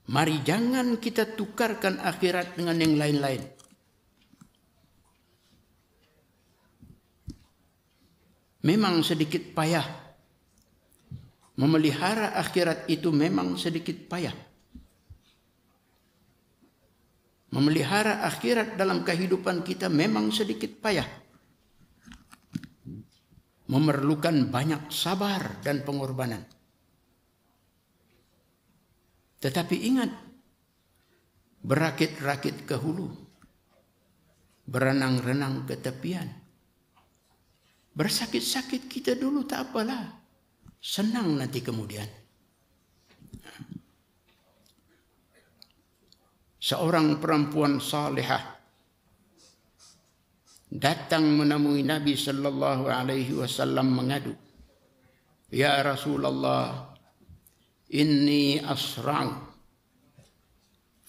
Mari jangan kita tukarkan akhirat dengan yang lain-lain. Memang sedikit payah. Memelihara akhirat itu memang sedikit payah. Memelihara akhirat dalam kehidupan kita memang sedikit payah. Memerlukan banyak sabar dan pengorbanan. Tetapi ingat, berakit-rakit ke hulu, berenang-renang ke tepian. Bersakit-sakit kita dulu tak apalah, senang nanti kemudian. Seorang perempuan salihah datang menemui Nabi sallallahu alaihi wasallam mengadu, "Ya Rasulullah, inni asra'u.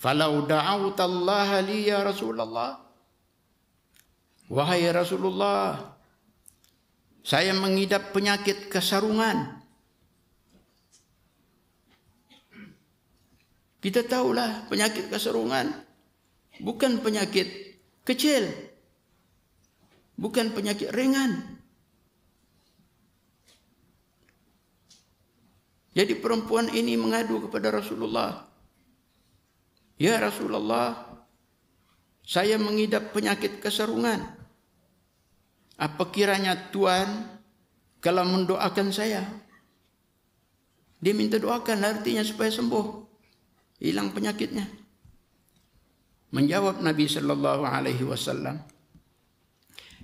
Falau da'awta Allah li ya Rasulullah." Wahai Rasulullah, saya mengidap penyakit kesarungan. Kita tahulah penyakit kesarungan bukan penyakit kecil. Bukan penyakit ringan. Jadi perempuan ini mengadu kepada Rasulullah. Ya Rasulullah, saya mengidap penyakit kesarungan. Apa kiranya Tuhan kalau mendoakan saya? Dia minta doakan artinya supaya sembuh, hilang penyakitnya. Menjawab Nabi sallallahu alaihi wasallam,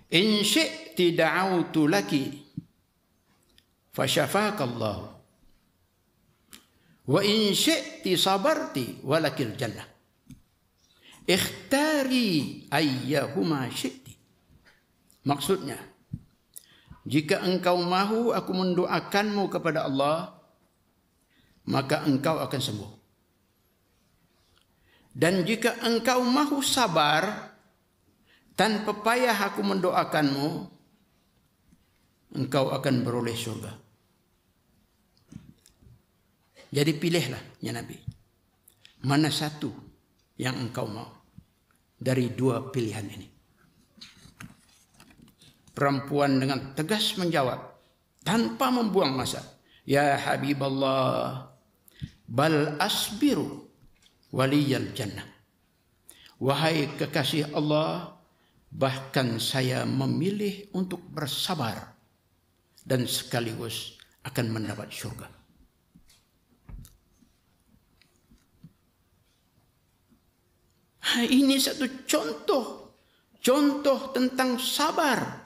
"In syi'ti da'autu laki fasyafakallah wa in syi'ti sabarti walakil jannah." ikhtari ayyahuma syi'ti. Maksudnya, jika engkau mahu aku mendoakanmu kepada Allah, maka engkau akan sembuh. Dan jika engkau mahu sabar tanpa payah aku mendoakanmu, engkau akan beroleh surga. Jadi pilihlah, ya Nabi, mana satu yang engkau mau dari dua pilihan ini. Perempuan dengan tegas menjawab tanpa membuang masa, ya Habiballah, bal asbiru waliyal jannah. Wahai kekasih Allah, bahkan saya memilih untuk bersabar dan sekaligus akan mendapat syurga. Ini satu contoh tentang sabar.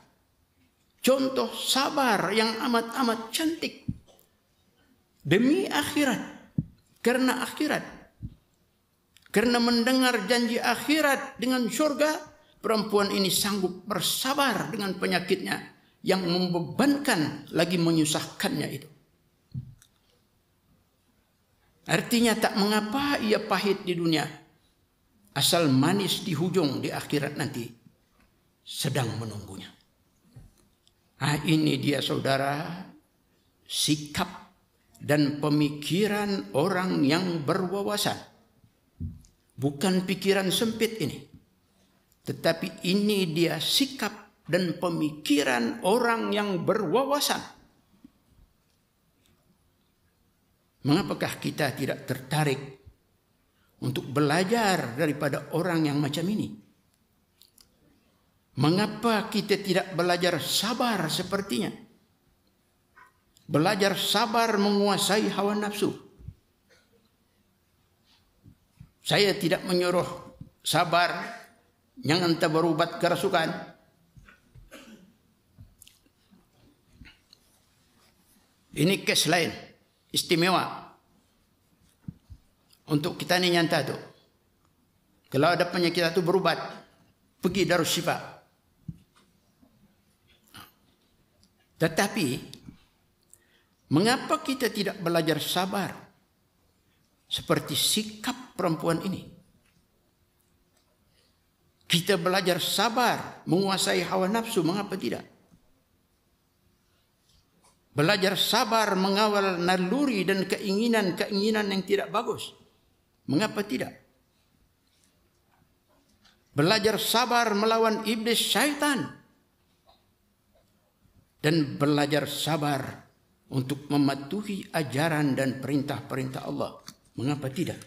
Contoh sabar yang amat-amat cantik demi akhirat. Karena akhirat, karena mendengar janji akhirat dengan syurga, perempuan ini sanggup bersabar dengan penyakitnya yang membebankan lagi menyusahkannya itu. Artinya tak mengapa ia pahit di dunia, asal manis di hujung di akhirat nanti sedang menunggunya. Ini dia saudara, sikap dan pemikiran orang yang berwawasan. Bukan pikiran sempit ini, tetapi ini dia sikap dan pemikiran orang yang berwawasan. Mengapakah kita tidak tertarik untuk belajar daripada orang yang macam ini? Mengapa kita tidak belajar sabar sepertinya? Belajar sabar menguasai hawa nafsu. Saya tidak menyuruh sabar, jangan tak berubat kerasukan. Ini kes lain, istimewa. Untuk kita ini nyata tu. Kalau ada penyakit itu berubat, pergi Darus Syifa. Tetapi, mengapa kita tidak belajar sabar seperti sikap perempuan ini? Kita belajar sabar menguasai hawa nafsu, mengapa tidak? Belajar sabar mengawal naluri dan keinginan-keinginan yang tidak bagus, mengapa tidak? Belajar sabar melawan iblis syaitan, dan belajar sabar untuk mematuhi ajaran dan perintah-perintah Allah. Mengapa tidak?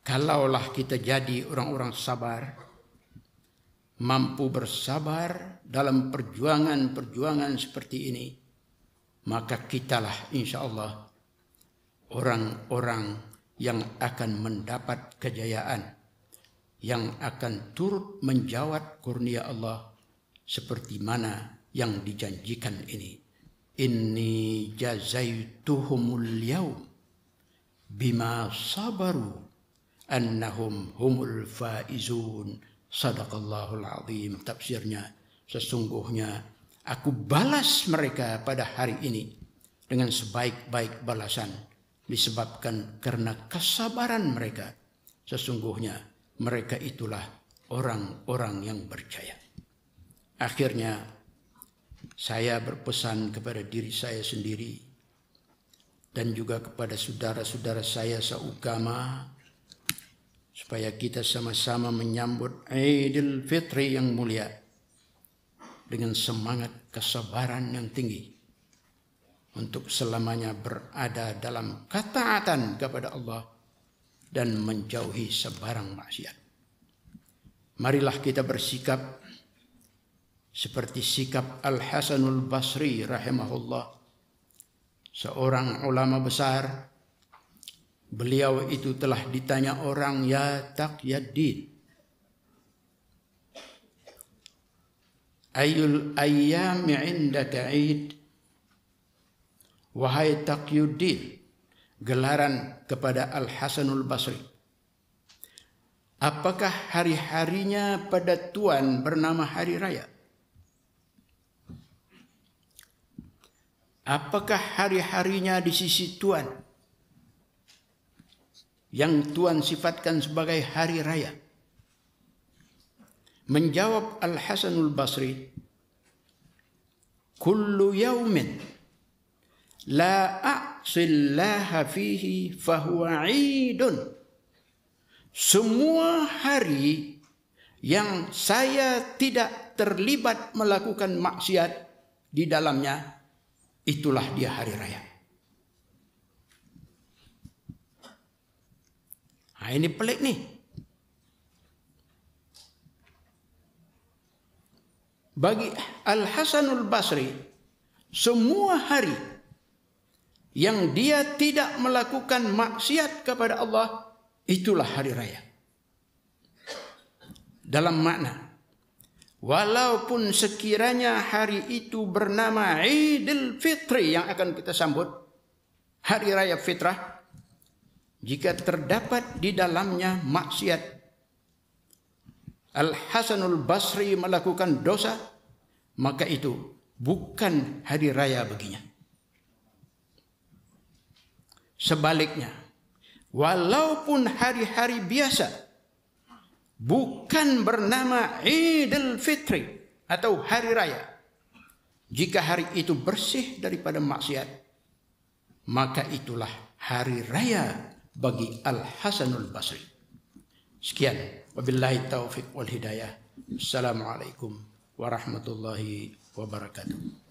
Kalaulah kita jadi orang-orang sabar, mampu bersabar dalam perjuangan-perjuangan seperti ini, maka kitalah insya Allah orang-orang yang akan mendapat kejayaan, yang akan turut menjawab kurnia Allah seperti mana yang dijanjikan ini. Inni jazaituhumul yaum bima sabaru annahum humul faizun. Sadaqallahul azim. Tafsirnya, sesungguhnya aku balas mereka pada hari ini dengan sebaik-baik balasan, disebabkan karena kesabaran mereka. Sesungguhnya mereka itulah orang-orang yang berjaya. Akhirnya saya berpesan kepada diri saya sendiri dan juga kepada saudara-saudara saya seagama, supaya kita sama-sama menyambut Idul Fitri yang mulia dengan semangat kesabaran yang tinggi untuk selamanya berada dalam ketaatan kepada Allah dan menjauhi sebarang maksiat. Marilah kita bersikap seperti sikap Al-Hasanul Basri rahimahullah, seorang ulama besar. Beliau itu telah ditanya orang, ya Taqiyuddin, ayul ayyami indaka id? Wahai Taqiyuddin, gelaran kepada Al-Hasanul Basri, Apakah hari-harinya pada Tuhan bernama hari raya? Apakah hari-harinya di sisi Tuhan yang Tuhan sifatkan sebagai hari raya? Menjawab Al-Hasanul Basri, kullu yaumin la a'sillaha fihi fahuwa 'idun. Semua hari yang saya tidak terlibat melakukan maksiat di dalamnya, itulah dia hari raya. Nah, ini pelik nih. Bagi Al-Hasanul Basri, semua hari yang dia tidak melakukan maksiat kepada Allah, itulah hari raya. Dalam makna, walaupun sekiranya hari itu bernama Idul Fitri yang akan kita sambut, hari raya fitrah, jika terdapat di dalamnya maksiat, Al-Hasanul Basri melakukan dosa, maka itu bukan hari raya baginya. Sebaliknya, walaupun hari-hari biasa, bukan bernama Idul Fitri atau hari raya, jika hari itu bersih daripada maksiat, maka itulah hari raya bagi Al-Hasanul Basri. Sekian, wabillahi taufiq wal hidayah. Assalamualaikum warahmatullahi wabarakatuh.